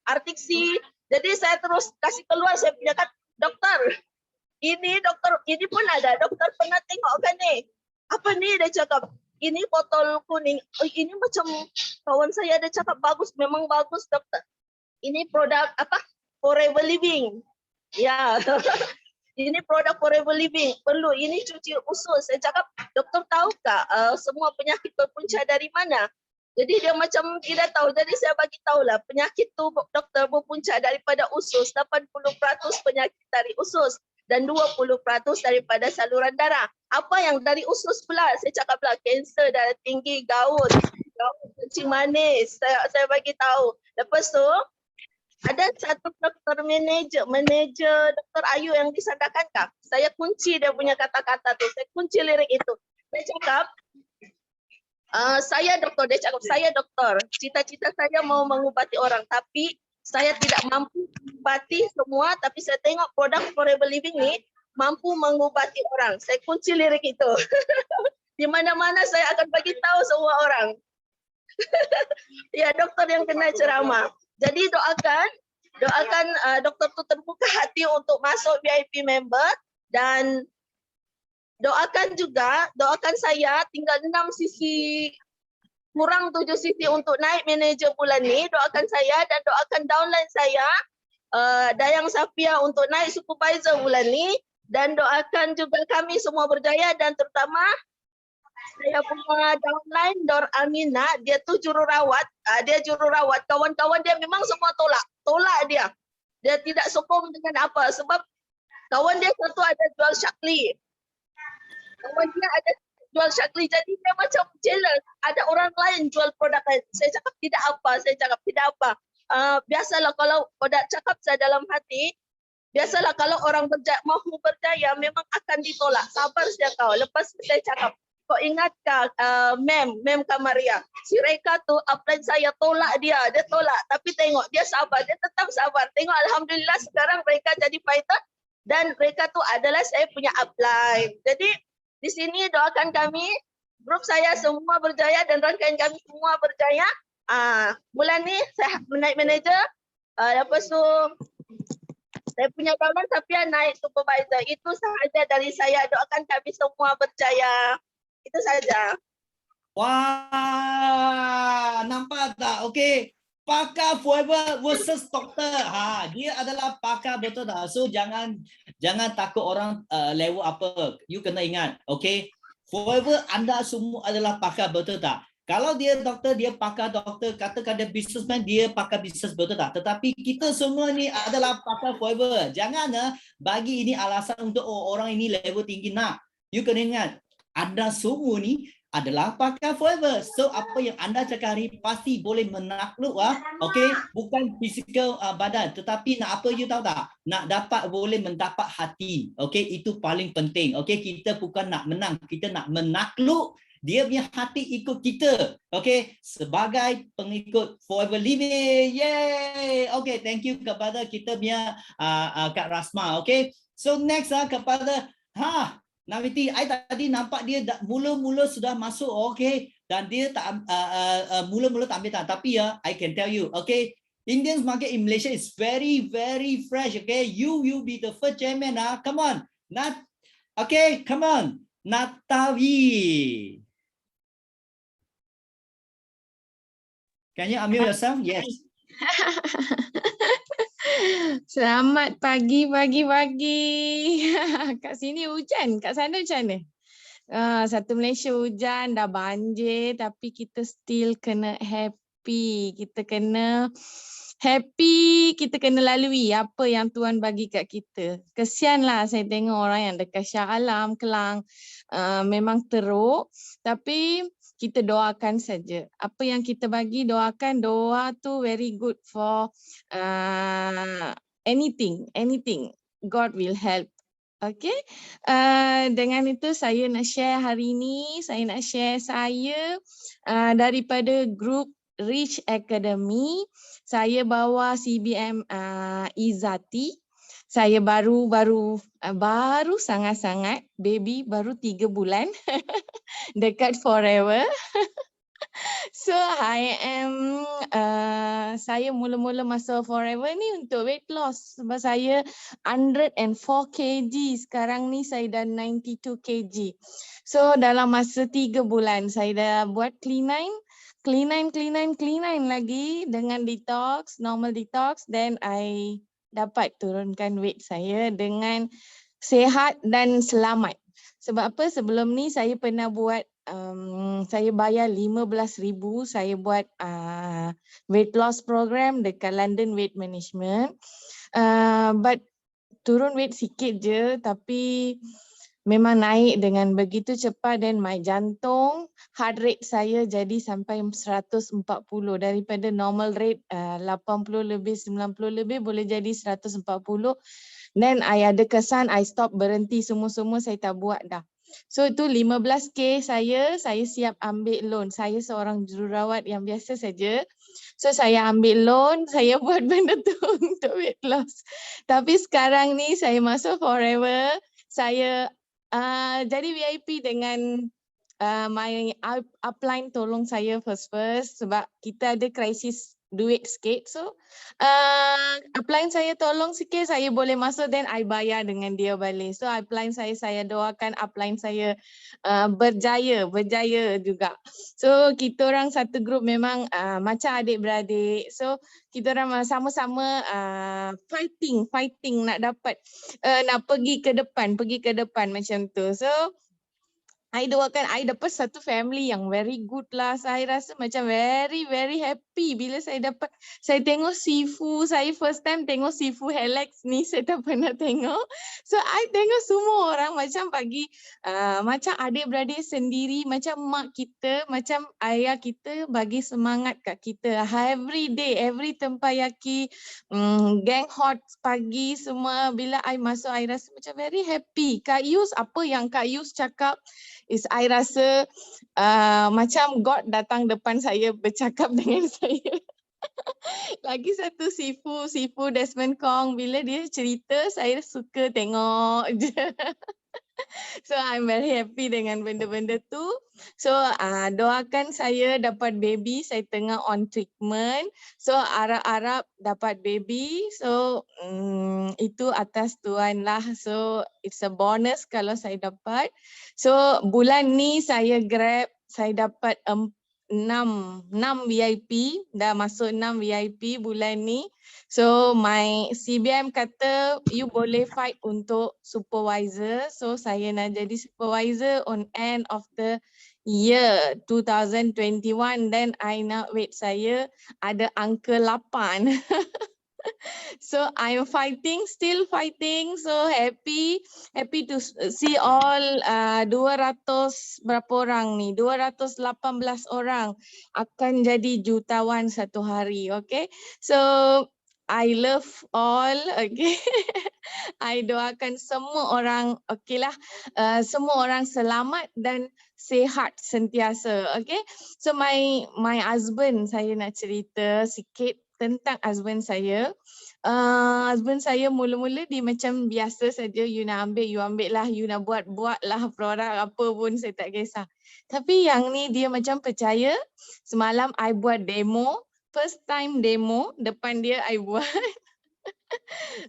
S11: artik C. Jadi saya terus kasih keluar, saya punya kan, dokter, ini pun ada, dokter pernah tengok kan ni? Apa ni? Dia cakap, ini botol kuning. Oh, ini macam kawan saya ada cakap bagus, memang bagus dokter. Ini produk apa? Forever Living. Ya. Ini produk Forever Living. Perlu ini cuci usus. Saya cakap, doktor tahu tak semua penyakit berpunca dari mana? Jadi dia macam tidak tahu. Jadi saya bagi tahulah penyakit tu doktor berpunca daripada usus. 80% penyakit dari usus dan 20% daripada saluran darah. Apa yang dari usus pula? Saya cakaplah kanser darah tinggi, gout kencing manis. Saya bagi tahu. Lepas tu ada satu doktor manager Dr. Ayu yang disandarkan kah? Saya kunci dia punya kata-kata tu. Saya kunci lirik itu. Saya cakap, saya doktor. Dia cakap, saya doktor. Cita-cita saya mau mengubati orang. Tapi saya tidak mampu mengubati semua. Tapi saya tengok produk Forever Living ni mampu mengubati orang. Saya kunci lirik itu. Di mana-mana saya akan bagi tahu semua orang. Ya, doktor yang kena ceramah. Jadi doakan doktor tu terbuka hati untuk masuk VIP member, dan doakan saya tinggal 6 sisi, kurang 7 sisi untuk naik manager bulan ni. Doakan saya dan doakan downline saya Dayang Safia untuk naik supervisor bulan ni, dan doakan juga kami semua berjaya, dan terutama saya punya downline Dor Amina, dia tu jururawat. Kawan-kawan dia memang semua tolak dia. Dia tidak sokong dengan apa, sebab kawan dia satu ada jual Shakli. Kawan dia ada jual Shakli, jadi dia macam jealous. Ada orang lain jual produk lain. Saya cakap tidak apa. Biasalah kalau produk cakap saya dalam hati, biasalah kalau orang mahu berjaya memang akan ditolak. Sabar saja kau. Lepas saya cakap, kau ingatkah Mem Kamaria, si Reka tu upline saya tolak dia tolak, tapi tengok dia sabar, dia tetap sabar. Tengok alhamdulillah sekarang Reka jadi fighter, dan Reka tu adalah saya punya upline. Jadi di sini doakan kami, grup saya semua berjaya dan rangkaian kami semua berjaya. Bulan ni saya naik manager, lepas tu saya punya kawan Safia naik supervisor. Itu sahaja dari saya, doakan kami semua berjaya. Itu saja.
S1: Wah, nampak tak? Okey. Pakar Forever versus doktor. Dia adalah pakar betul tak? So jangan takut orang level apa. You kena ingat, okey? Forever anda semua adalah pakar betul tak? Kalau dia doktor, dia pakar doktor. Katakan dia businessman, dia pakar bisnes betul tak? Tetapi kita semua ni adalah pakar Forever. Jangan bagi ini alasan untuk orang ini level tinggi nak. You kena ingat, anda semua ni adalah pakar Forever. So apa yang anda cakap hari pasti boleh menakluk okey, bukan fizikal badan, tetapi nak apa you tahu tak? Nak dapat boleh mendapat hati. Okey, itu paling penting. Okey, kita bukan nak menang, kita nak menakluk dia punya hati ikut kita. Okey, sebagai pengikut Forever Living. Yay! Okey, thank you kepada kita punya Kak Rasma. Okey. So next kepada Naviti, I tadi nampak dia mula-mula sudah masuk, okay, dan dia tak mula-mula tak ambil tak, tapi I can tell you, okay, Indian market in Malaysia is very fresh, okay. You will be the first chairman, come on, okay, come on, Natavi. Can you unmute yourself? Yes.
S9: Selamat pagi. Kat sini hujan, kat sana macam mana? Satu Malaysia hujan, dah banjir, tapi kita still kena happy. Kita kena happy kita kena lalui apa yang Tuhan bagi kat kita. Kesianlah saya tengok orang yang dekat Shah Alam, Kelang memang teruk, tapi kita doakan saja. Apa yang kita bagi doakan, doa tu very good for anything. God will help. Okay, dengan itu saya nak share hari ini, saya nak share saya daripada grup Rich Academy. Saya bawa CBM Izzati. Saya baru sangat-sangat, baby baru 3 bulan dekat Forever. So saya mula-mula masuk Forever ni untuk weight loss sebab saya 104 kg, sekarang ni saya dah 92 kg. So dalam masa 3 bulan saya dah buat clean lagi dengan detox, normal detox, then I dapat turunkan weight saya dengan sihat dan selamat. Sebab apa? Sebelum ni saya pernah buat saya bayar 15,000 saya buat weight loss program dekat London Weight Management. But turun weight sikit je tapi memang naik dengan begitu cepat dan my jantung, heart rate saya jadi sampai 140 daripada normal rate 80 lebih 90 lebih boleh jadi 140. Then I ada kesan I stop, berhenti semua saya tak buat dah. So itu 15k saya siap ambil loan. Saya seorang jururawat yang biasa saja. So saya ambil loan, saya buat benda tu untuk weight loss. Tapi sekarang ni saya masuk Forever, saya jadi VIP dengan my upline tolong saya first sebab kita ada krisis duit sikit. So upline saya tolong sikit, saya boleh masuk then I bayar dengan dia balik. So upline saya doakan upline saya berjaya juga. So kita orang satu grup memang macam adik-beradik. So kita orang sama-sama fighting nak dapat nak pergi ke depan macam tu. So I doakan I dapat satu family yang very good lah. Saya rasa macam very happy bila saya tengok Sifu. Saya first time tengok Sifu Alex ni, saya tak pernah tengok. So I tengok semua orang macam bagi macam adik-beradik sendiri, macam mak kita, macam ayah kita bagi semangat kat kita. Every day, every tempayaki, gang hot pagi semua bila I masuk I rasa macam very happy. Kak Yus, apa yang Kak Yus cakap is I rasa macam God datang depan saya bercakap dengan saya. Lagi satu Sifu Desmond Kong, bila dia cerita saya suka tengok je. So I'm very happy dengan benda-benda tu. So doakan saya dapat baby, saya tengah on treatment. So harap-harap dapat baby. So itu atas Tuhan lah. So it's a bonus kalau saya dapat. So bulan ni saya grab, saya dapat 6 VIP, dah masuk 6 VIP bulan ni. So my CBM kata you boleh fight untuk supervisor. So saya nak jadi supervisor on end of the year 2021. Then I nak weight saya ada angka 8. So I'm fighting, still fighting. So happy to see all 200 berapa orang ni, 218 orang akan jadi jutawan satu hari. Okay, so I love all. Okay, I doakan semua orang, okay lah, semua orang selamat dan sihat sentiasa. Okay, so my husband, saya nak cerita sikit tentang husband saya. Husband saya mula-mula dia macam biasa saja, you nak ambil, you ambil lah, you nak buat lah produk apa pun saya tak kisah. Tapi yang ni dia macam percaya. Semalam I buat demo, first time demo depan dia I buat.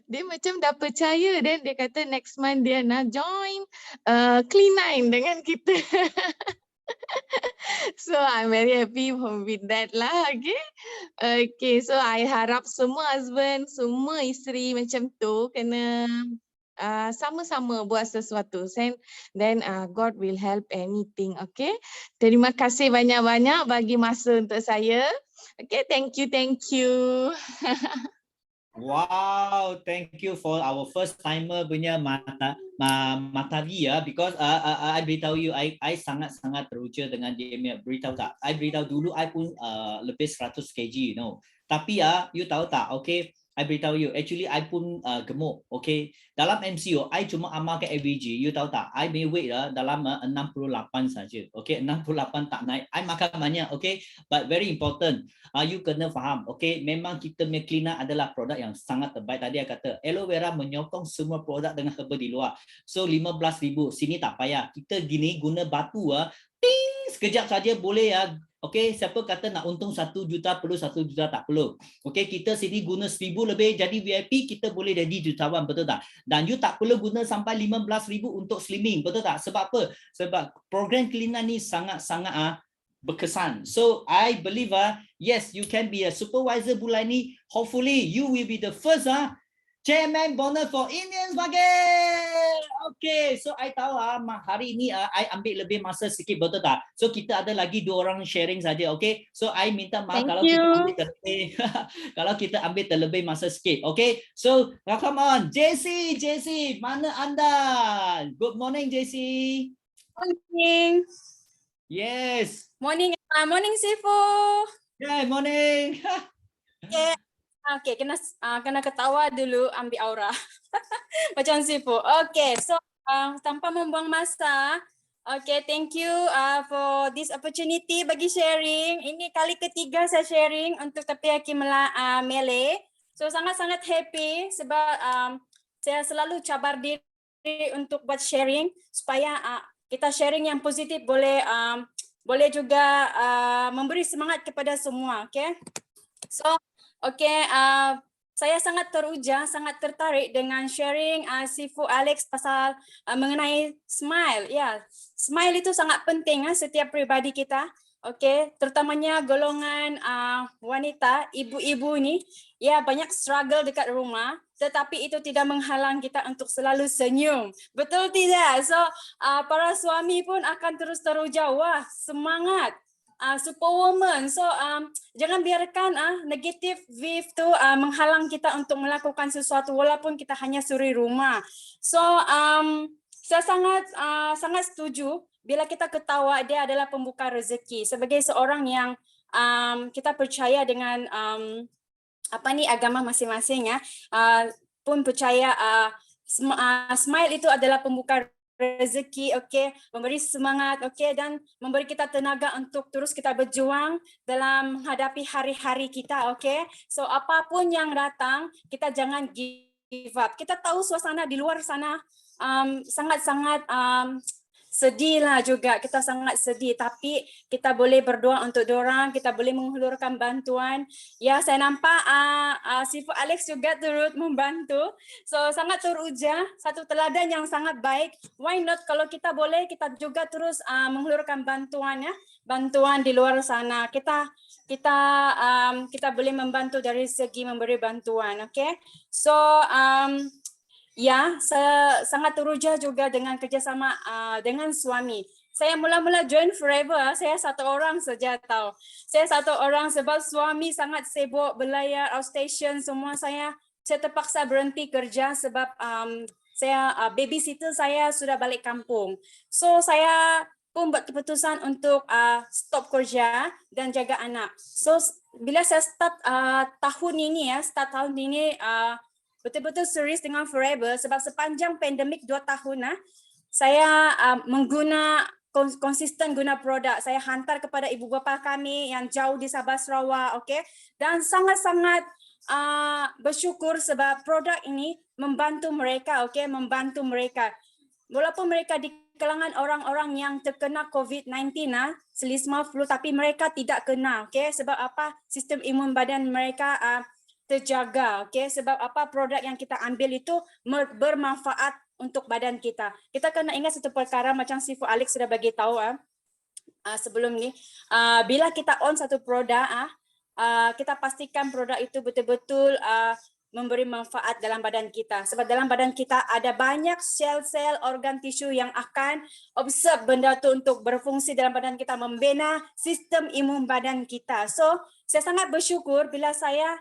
S9: Dia macam dah percaya dan dia kata next month dia nak join Clean9 dengan kita. So I'm very happy with that lah. Okay, so I harap semua husband, semua isteri macam tu kena sama-sama buat sesuatu. Then God will help anything. Okay. Terima kasih banyak-banyak bagi masa untuk saya. Okay, thank you, thank you.
S1: Wow, thank you for our first timer punya Matavi ya, because I beritahu you, I sangat teruja dengan dia punya beritahu tak. I beritahu dulu I pun lebih 100 kg, you know. Tapi ya, you tahu tak, okay? I beritahu you, actually I pun gemuk, okay? Dalam MCO, I cuma amalkan AVG, you tahu tak? I may weight dalam 68 saja, okay? 68 tak naik. I makan banyak, okay? But very important, you kena faham, okay? Memang kita punya cleaner adalah produk yang sangat terbaik. Tadi I kata, aloe vera menyokong semua produk dengan herba di luar. So 15,000, sini tak payah. Kita gini guna batu, ting, sekejap saja boleh ya. Okey, siapa kata nak untung 1 juta perlu 1 juta tak perlu. Okey, kita sini guna 1,000 lebih jadi VIP, kita boleh jadi jutawan, betul tak? Dan you tak perlu guna sampai 15,000 untuk slimming, betul tak? Sebab apa? Sebab program cleaner ni sangat-sangat berkesan. So I believe yes, you can be a supervisor bulan ni. Hopefully you will be the first chairman bonus for Indians bagai. Okay, so I tahu hari ini I ambil lebih masa sikit, betul tak? So kita ada lagi 2 orang sharing saja, okay? So I minta maaf kalau kita ambil terlebih, kalau kita ambil terlebih masa sikit, okay? So come on, JC, mana anda? Good morning, JC.
S12: Morning.
S1: Yes.
S12: Morning, morning Sifu.
S1: Yeah, morning.
S12: Okay, kena ketawa dulu, ambil aura. Macam Sifu. Okay, so tanpa membuang masa, okay, thank you for this opportunity bagi sharing. Ini kali ketiga saya sharing untuk Takoyaki Malay. So sangat-sangat happy sebab saya selalu cabar diri untuk buat sharing supaya kita sharing yang positif boleh juga memberi semangat kepada semua, okay? So, okay, saya sangat teruja, sangat tertarik dengan sharing Sifu Alex pasal mengenai smile. Ya, smile itu sangat penting setiap pribadi kita. Okay, terutamanya golongan wanita, ibu-ibu ni, ya banyak struggle dekat rumah, tetapi itu tidak menghalang kita untuk selalu senyum. Betul tidak? So, para suami pun akan terus teruja, wah semangat. Superwoman. So jangan biarkan negative wave tu menghalang kita untuk melakukan sesuatu walaupun kita hanya suri rumah. So saya sangat setuju bila kita ketawa dia adalah pembuka rezeki. Sebagai seorang yang kita percaya dengan agama masing-masing pun percaya smile itu adalah pembuka rezeki, okay, memberi semangat, okay, dan memberi kita tenaga untuk terus kita berjuang dalam menghadapi hari-hari kita, okay. So apapun yang datang, kita jangan give up. Kita tahu suasana di luar sana sangat-sangat sedih lah juga, kita sangat sedih, tapi kita boleh berdoa untuk diorang, kita boleh menghulurkan bantuan. Ya, saya nampak Sifu Alex juga turut membantu. So sangat teruja, satu teladan yang sangat baik. Why not kalau kita boleh, kita juga terus menghulurkan bantuan ya, bantuan di luar sana. Kita boleh membantu dari segi memberi bantuan, okay? So ya, saya sangat teruja juga dengan kerjasama dengan suami. Saya mula-mula join Forever, saya 1 orang saja tahu. Saya 1 orang sebab suami sangat sibuk berlayar, outstation semua. Saya terpaksa berhenti kerja sebab babysitter saya sudah balik kampung. So saya pun buat keputusan untuk stop kerja dan jaga anak. So bila saya start tahun ini betul-betul serius dengan Forever sebab sepanjang pandemik 2 tahun saya konsisten guna produk. Saya hantar kepada ibu bapa kami yang jauh di Sabah Sarawak, okay? Dan sangat-sangat bersyukur sebab produk ini membantu mereka, okay? Membantu mereka. Walaupun mereka di kalangan orang-orang yang terkena COVID-19 selisma flu, tapi mereka tidak kena, okay? Sebab apa? Sistem imun badan mereka terjaga, okay? Sebab apa, produk yang kita ambil itu bermanfaat untuk badan kita. Kita kena ingat satu perkara macam Sifu Alex sudah bagi tahu sebelum ni, bila kita on satu produk kita pastikan produk itu betul-betul memberi manfaat dalam badan kita. Sebab dalam badan kita ada banyak sel-sel organ tisu yang akan observe benda tu untuk berfungsi dalam badan kita, membina sistem imun badan kita. So, saya sangat bersyukur bila saya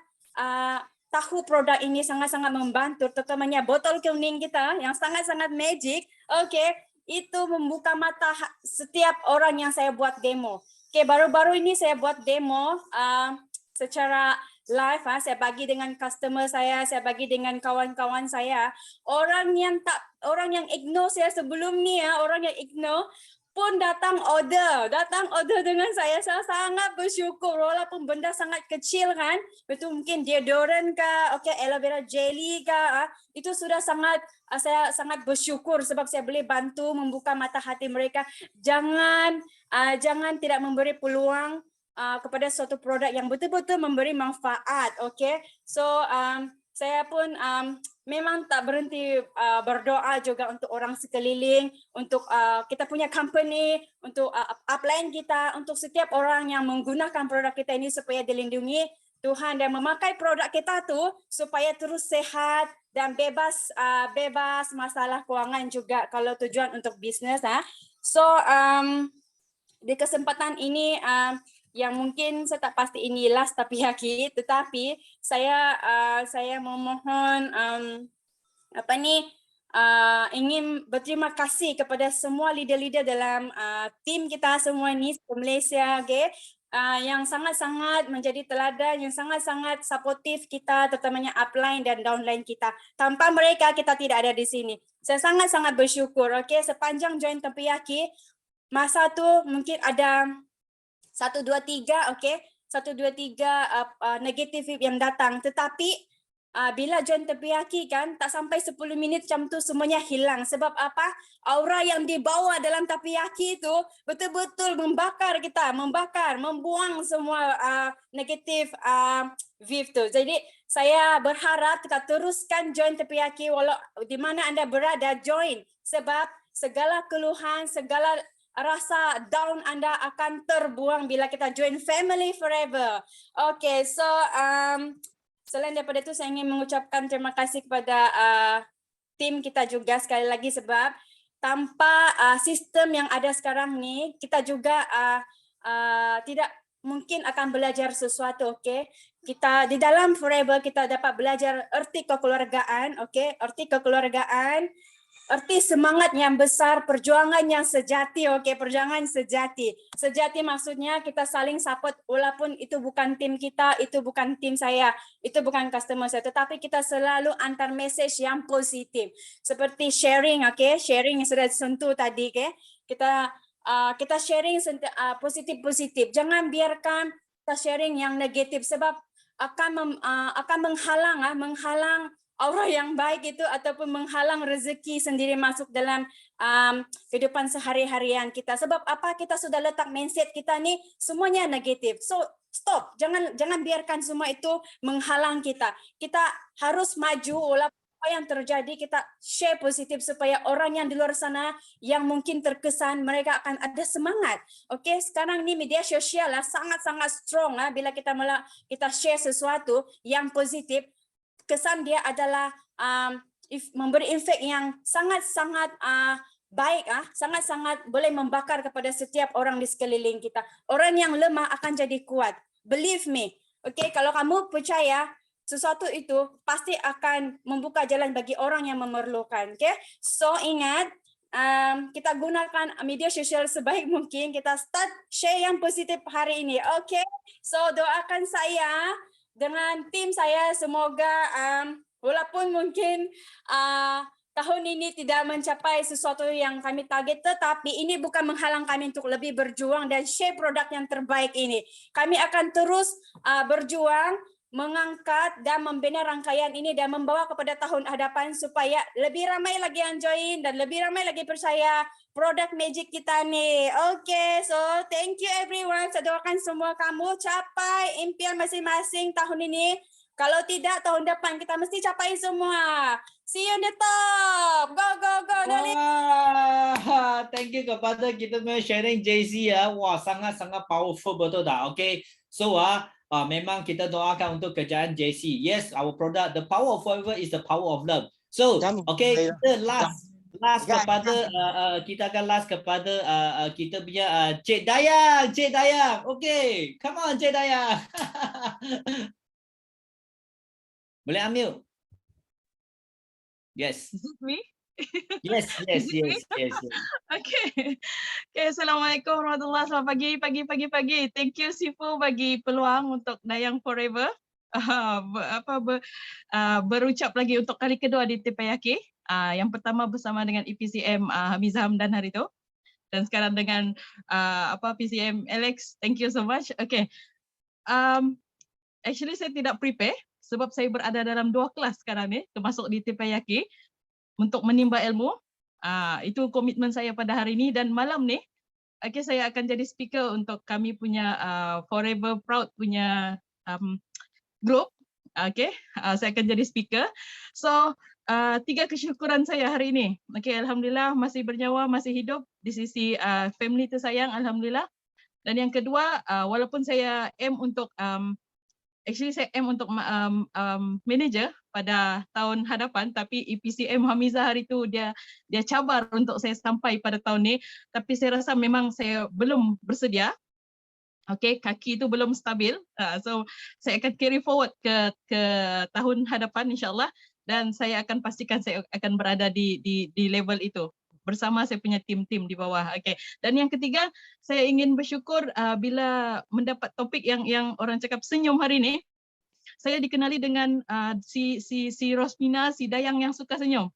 S12: tahu produk ini sangat-sangat membantu, terutamanya botol kuning kita yang sangat-sangat magic. Okay, itu membuka mata setiap orang yang saya buat demo. Okay, baru-baru ini saya buat demo secara live, saya bagi dengan customer saya bagi dengan kawan-kawan saya. Orang yang ignore saya sebelum ni, orang yang ignore pun datang order dengan saya. Saya sangat bersyukur walaupun benda sangat kecil kan. Betul, mungkin deodorant ke, aloe vera jelly ke, itu sudah saya sangat bersyukur sebab saya boleh bantu membuka mata hati mereka. Jangan tidak memberi peluang kepada suatu produk yang betul-betul memberi manfaat. So saya pun memang tak berhenti berdoa juga untuk orang sekeliling, untuk kita punya company, untuk upline kita, untuk setiap orang yang menggunakan produk kita ini supaya dilindungi Tuhan dan memakai produk kita tu supaya terus sehat dan bebas masalah kewangan juga kalau tujuan untuk bisnes. So di kesempatan ini yang mungkin saya tak pasti ini last tapiyaki, tetapi saya memohon ingin berterima kasih kepada semua leader-leader dalam tim kita semua ni di Malaysia, yang sangat-sangat menjadi teladan, yang sangat-sangat supportive kita, terutamanya upline dan downline kita. Tanpa mereka kita tidak ada di sini. Saya sangat-sangat bersyukur. Sepanjang join tapiyaki, masa tu mungkin ada 1, 2, 3, 1, 2, 3 negatif yang datang. Tetapi bila join tapiyaki kan, tak sampai 10 minit macam tu semuanya hilang. Sebab apa? Aura yang dibawa dalam tapiyaki tu betul-betul membakar kita, membuang semua negatif wave tu. Jadi saya berharap kita teruskan join tapiyaki walau di mana anda berada, join. Sebab segala keluhan, segala rasa down anda akan terbuang bila kita join family forever. So selain daripada itu saya ingin mengucapkan terima kasih kepada tim kita juga sekali lagi sebab tanpa sistem yang ada sekarang ni kita juga tidak mungkin akan belajar sesuatu. Kita di dalam forever kita dapat belajar erti kekeluargaan, erti kekeluargaan, erti semangat yang besar, perjuangan yang sejati, perjuangan sejati. Sejati maksudnya kita saling support walaupun itu bukan tim kita, itu bukan tim saya, itu bukan customer saya, tetapi kita selalu antar message yang positif. Seperti sharing, sharing yang sudah disentuh tadi, kita sharing positif-positif. Jangan biarkan kita sharing yang negatif sebab akan menghalang aura yang baik itu ataupun menghalang rezeki sendiri masuk dalam kehidupan sehari-harian kita. Sebab apa? Kita sudah letak mindset kita ni semuanya negatif. So stop, jangan biarkan semua itu menghalang kita. Kita harus maju walaupun apa yang terjadi, kita share positif supaya orang yang di luar sana yang mungkin terkesan mereka akan ada semangat. Sekarang ni media sosial sangat-sangat strong bila kita share sesuatu yang positif. Kesan dia adalah memberi efek yang sangat-sangat baik, sangat-sangat boleh membakar kepada setiap orang di sekeliling kita. Orang yang lemah akan jadi kuat. Believe me. Kalau kamu percaya sesuatu itu pasti akan membuka jalan bagi orang yang memerlukan. So ingat, kita gunakan media sosial sebaik mungkin. Kita start share yang positif hari ini. So doakan saya dengan tim saya, semoga walaupun mungkin tahun ini tidak mencapai sesuatu yang kami target, tetapi ini bukan menghalang kami untuk lebih berjuang dan share produk yang terbaik ini. Kami akan terus berjuang, mengangkat dan membina rangkaian ini dan membawa kepada tahun hadapan supaya lebih ramai lagi yang join dan lebih ramai lagi percaya produk magic kita ni. So thank you everyone. Saya doakan semua kamu capai impian masing-masing tahun ini. Kalau tidak, tahun depan kita mesti capai semua. See you on the top. Go, go, go.
S1: Thank you kepada kita punya sharing JC ya. Wah, sangat-sangat powerful betul tak? So memang kita doakan untuk kejayaan JC. Yes, our product, the power of forever is the power of love. So, okay, kita last kepada kita akan last kepada kita punya Cik Dayang. Cik Dayang, okay, come on Cik Dayang. Boleh unmute? Yes.
S13: Is it me?
S1: Yes.
S13: Okay. Assalamualaikum warahmatullahi wabarakatuh. Pagi. Thank you Sifu bagi peluang untuk Dayang Forever. Berucap lagi untuk kali kedua di Teppanyaki. Yang pertama bersama dengan EPCM Hamizah Hamdan hari itu. Dan sekarang dengan PCM Alex. Thank you so much. Okay. Actually saya tidak prepare sebab saya berada dalam 2 kelas sekarang ni, termasuk di Teppanyaki, untuk menimba ilmu. Itu komitmen saya pada hari ini, dan malam ni saya akan jadi speaker untuk kami punya Forever Proud punya group. Saya akan jadi speaker. So 3 kesyukuran saya hari ini. Alhamdulillah masih bernyawa, masih hidup di sisi family tersayang, alhamdulillah. Dan yang kedua, walaupun saya aim untuk saya aim untuk manager pada tahun hadapan, tapi EPCM Hamizah hari itu dia cabar untuk saya sampai pada tahun ni, tapi saya rasa memang saya belum bersedia. Kaki itu belum stabil. So saya akan carry forward ke tahun hadapan insya-Allah, dan saya akan pastikan saya akan berada di level itu bersama saya punya tim-tim di bawah. Dan yang ketiga, saya ingin bersyukur bila mendapat topik yang orang cakap senyum hari ini. Saya dikenali dengan si Rosmina, si Dayang yang suka senyum.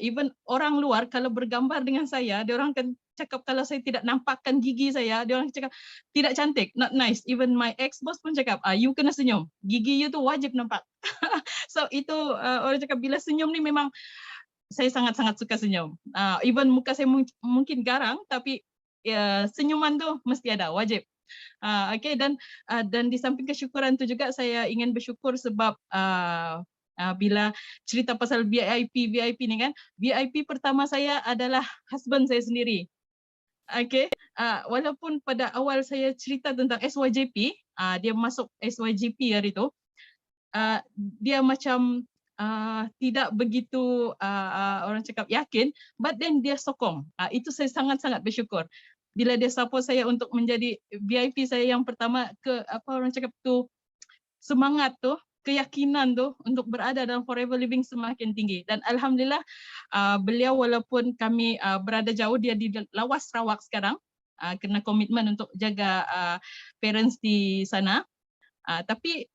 S13: Even orang luar kalau bergambar dengan saya, dia orang akan cakap kalau saya tidak nampakkan gigi saya, dia orang cakap tidak cantik, not nice. Even my ex-boss pun cakap, you kena senyum, gigi you tu wajib nampak. So itu orang cakap bila senyum ni memang saya sangat-sangat suka senyum. Even muka saya mungkin garang, tapi senyuman tu mesti ada, wajib. Dan di samping kesyukuran tu juga saya ingin bersyukur sebab bila cerita pasal VIP ni kan, VIP pertama saya adalah husband saya sendiri. Walaupun pada awal saya cerita tentang SYJP, dia masuk SYJP hari tu, dia macam tidak begitu orang cakap yakin, but then dia sokong. Itu saya sangat-sangat bersyukur. Bila dia support saya untuk menjadi VIP saya yang pertama, orang cakap tu semangat tu, keyakinan tu untuk berada dalam Forever Living semakin tinggi. Dan alhamdulillah beliau walaupun kami berada jauh, dia di Lawas Sarawak sekarang, kena komitmen untuk jaga parents di sana. Tapi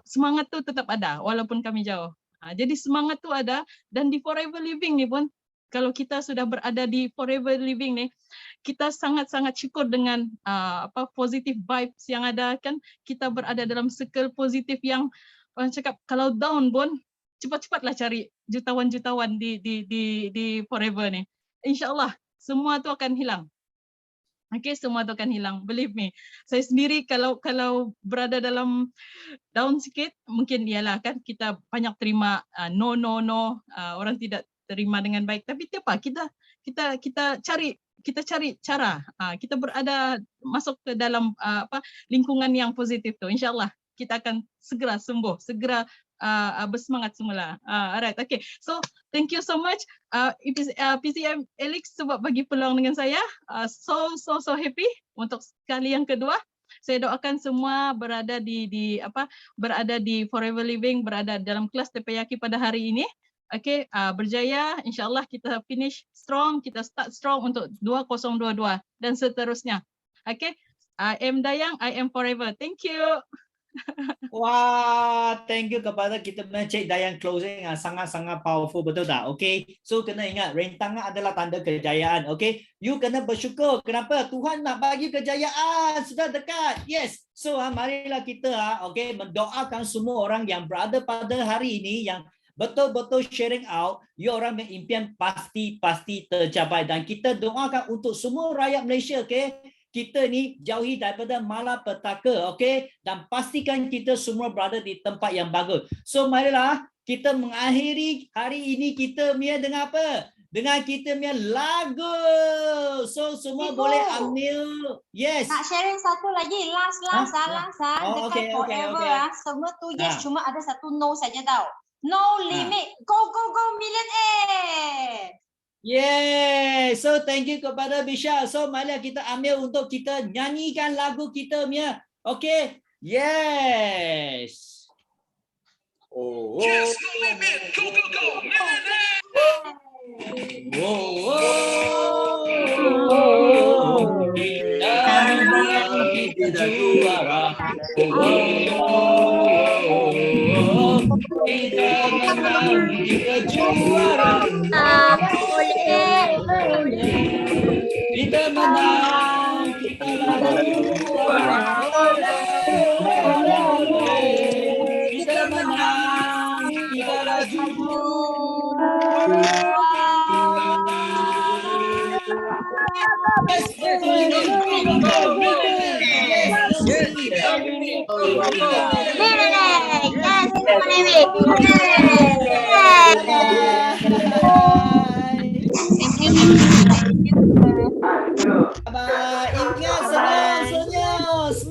S13: semangat tu tetap ada walaupun kami jauh. Jadi semangat tu ada, dan di Forever Living ni pun, kalau kita sudah berada di Forever Living ni, kita sangat-sangat syukur dengan positive vibes yang ada kan. Kita berada dalam circle positif yang orang cakap kalau down pun cepat-cepatlah cari jutawan-jutawan di Forever ni. InsyaAllah semua tu akan hilang. Semua tu akan hilang. Believe me. Saya sendiri kalau berada dalam down sikit, mungkin ialah kan kita banyak terima no, orang tidak terima dengan baik. Tapi apa? Kita cari cara. Kita berada masuk ke dalam lingkungan yang positif tu. InsyaAllah kita akan segera sembuh, segera bersemangat semula. Alright, so thank you so much PCM Alex sebab bagi peluang dengan saya. So happy untuk kali yang kedua. Saya doakan semua berada berada di Forever Living, berada dalam kelas Teppanyaki pada hari ini. Berjaya, insyaAllah kita finish strong, kita start strong untuk 2022 dan seterusnya. I am Dayang, I am Forever. Thank you.
S1: Wah, thank you kepada kita punya Cik Dayang closing sangat-sangat powerful, betul tak? So kena ingat rintangan adalah tanda kejayaan. You kena bersyukur. Kenapa? Tuhan nak bagi kejayaan sudah dekat. Yes. So marilah kita mendoakan semua orang yang berada pada hari ini yang betul-betul sharing out, you orang impian pasti tercapai, dan kita doakan untuk semua rakyat Malaysia. Kita ni jauhi daripada malapetaka, dan pastikan kita semua berada di tempat yang bagus. So marilah kita mengakhiri hari ini kita dengan apa? dengan kita punya lagu. So semua boleh ambil. Yes.
S3: Nak sharing satu lagi, last
S1: Ah,
S3: dekat
S1: oh, okay,
S3: forever
S1: okay.
S3: semua tu yes,
S1: Ah.
S3: cuma ada satu no saja tau. No limit, go millionaire.
S1: Yes. So thank you kepada Bisha. So mari kita ambil untuk kita nyanyikan lagu kita punya. Okay. Yes.
S10: Oh,
S1: Yes,
S10: oh.
S1: no limit. Go, millionaire. Kita juara. Kita menang, kita juara. Kita menang, kita juara. Kita menang, kita juara. Yes, Bye. Ingat semua.